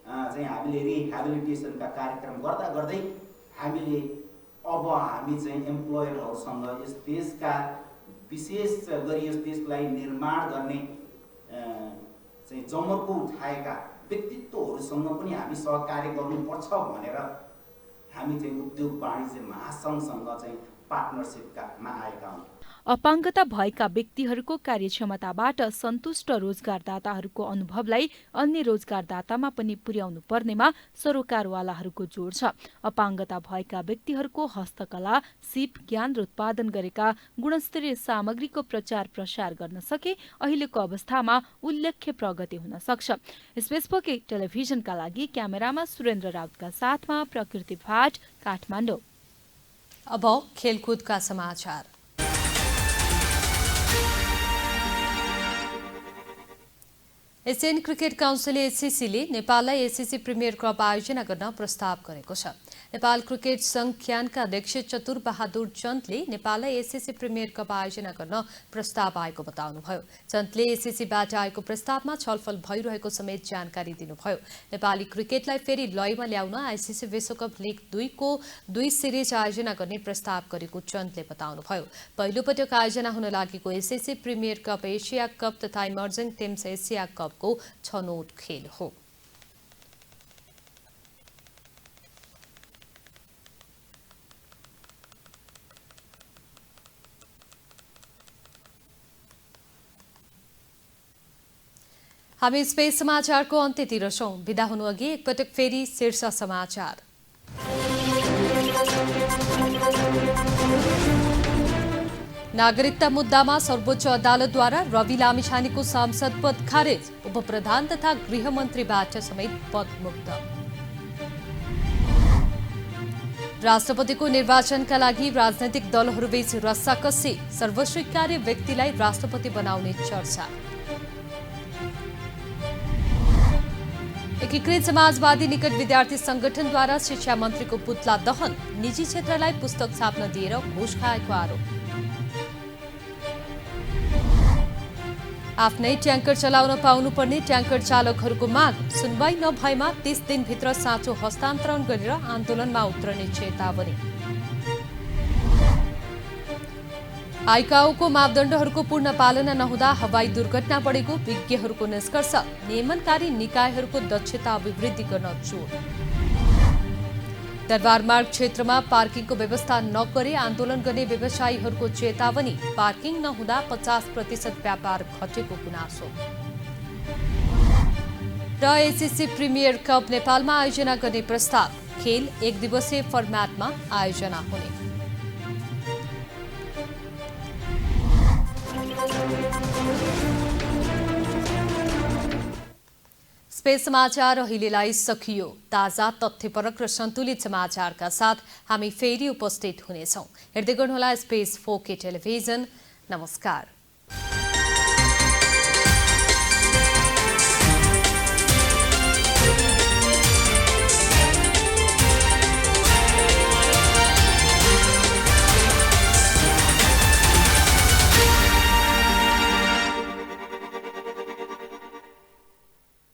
चाहिँ हामीले रिहेबिलिटेसनका कार्यक्रम गर्दा गर्दै हामीले अब हामी चाहिँ एम्प्लोयरहरूसँग यस देशका विशेष गरी यस देशलाई निर्माण गर्ने चाहिँ जमर्को उठाएका व्यक्तित्वहरूसँग पनि हामी सहकार्य गर्नुपर्छ भनेर हामी चाहिँ उद्योग वाणिज्य महासङ्घसँग चाहिँ पार्टनरसिपमा आएका हौँ। अपाङ्गता भएका व्यक्तिहरूको कार्यक्षमताबाट सन्तुष्ट रोजगारदाताहरूको अनुभवलाई अन्य रोजगारदातामा पनि पुर्याउनु पर्नेमा सरोकारवालाहरूको जोड छ। अपाङ्गता भएका व्यक्तिहरूको हस्तकला, सिप, ज्ञान र उत्पादन गरेका गुणस्तरीय सामग्रीको प्रचार प्रसार गर्न सके अहिलेको अवस्थामा उल्लेख्य प्रगति हुन सक्छ। स्पेसबुक टेलिभिजनका लागि क्यामेरामा सुरेन्द्र राउतका साथमा प्रकृति भाट, काठमाडौँ। अब खेलकुदका समाचार। एसियन क्रिकेट काउन्सिल एसिसीले नेपाललाई एसिसी प्रिमियर कप आयोजना गर्न प्रस्ताव गरेको छ। नेपाल क्रिकेट संघ क्यानका अध्यक्ष चतुर बहादुर चन्दले नेपाललाई एसिसी प्रिमियर कप आयोजना गर्न प्रस्ताव आएको बताउनुभयो। चन्दले एसिसीबाट आएको प्रस्तावमा छलफल भइरहेको समेत जानकारी दिनुभयो। नेपाली क्रिकेटलाई फेरि लयमा ल्याउन आइसिसी विश्वकप लिग 2 को 2 सिरिज आयोजना गर्ने प्रस्ताव गरेको चन्दले बताउनुभयो। पहिलो पटक आयोजना हुन लागेको ACC premier cup Asia cup तथा इमर्जिङ टिम्स एसिया कपको छनौट खेल हो। हामी स्पेस समाचारको अन्त्यतिर छौं। बिदा हुनु अघि एकपटक फेरि शीर्ष समाचार। नागरिकता मुद्दामा सर्वोच्च अदालतद्वारा रवि लामिछानेको सांसद पद खारेज। उपप्रधान तथा गृहमन्त्रीबाट समेत पद मुक्त। राष्ट्रपतिको निर्वाचनका लागि राजनैतिक दलहरूबीच रस्साकस्सी। सर्वस्वीकार्य व्यक्तिलाई राष्ट्रपति बनाउने चर्चा। एकीकृत समाजवादी निकट विद्यार्थी संगठनद्वारा शिक्षा मन्त्रीको पुतला दहन। निजी क्षेत्रलाई पुस्तक छाप्न दिएर घुस खाएको आरोप। आफ्नै ट्याङ्कर चलाउन पाउनुपर्ने ट्याङ्कर चालकहरूको माग। सुनवाई नभएमा 30 दिनभित्र साँचो हस्तान्तरण गरेर आन्दोलनमा उत्रने चेतावनी। आइकाओको मापदण्डहरूको पूर्ण पालना नहुँदा हवाई दुर्घटना बढेको विज्ञहरूको निष्कर्ष। नियमनकारी निकायहरूको दक्षता अभिवृद्धि गर्न जोड। दरबारमार्ग क्षेत्रमा पार्किङको व्यवस्था नगरे आन्दोलन गर्ने व्यवसायीहरूको चेतावनी। पार्किङ नहुँदा 50% व्यापार घटेको गुनासो। र एसिसी प्रिमियर कप नेपालमा आयोजना गर्ने प्रस्ताव। खेल 1 दिवसीय फर्म्याटमा आयोजना हुने। स्पेस समाचार अहिलेलाई सकियो। ताजा तथ्यपरक र सन्तुलित समाचारका साथ हामी फेरि उपस्थित हुनेछौं। हेर्दै गर्नुहोला स्पेस 4K टेलिभिजन। नमस्कार।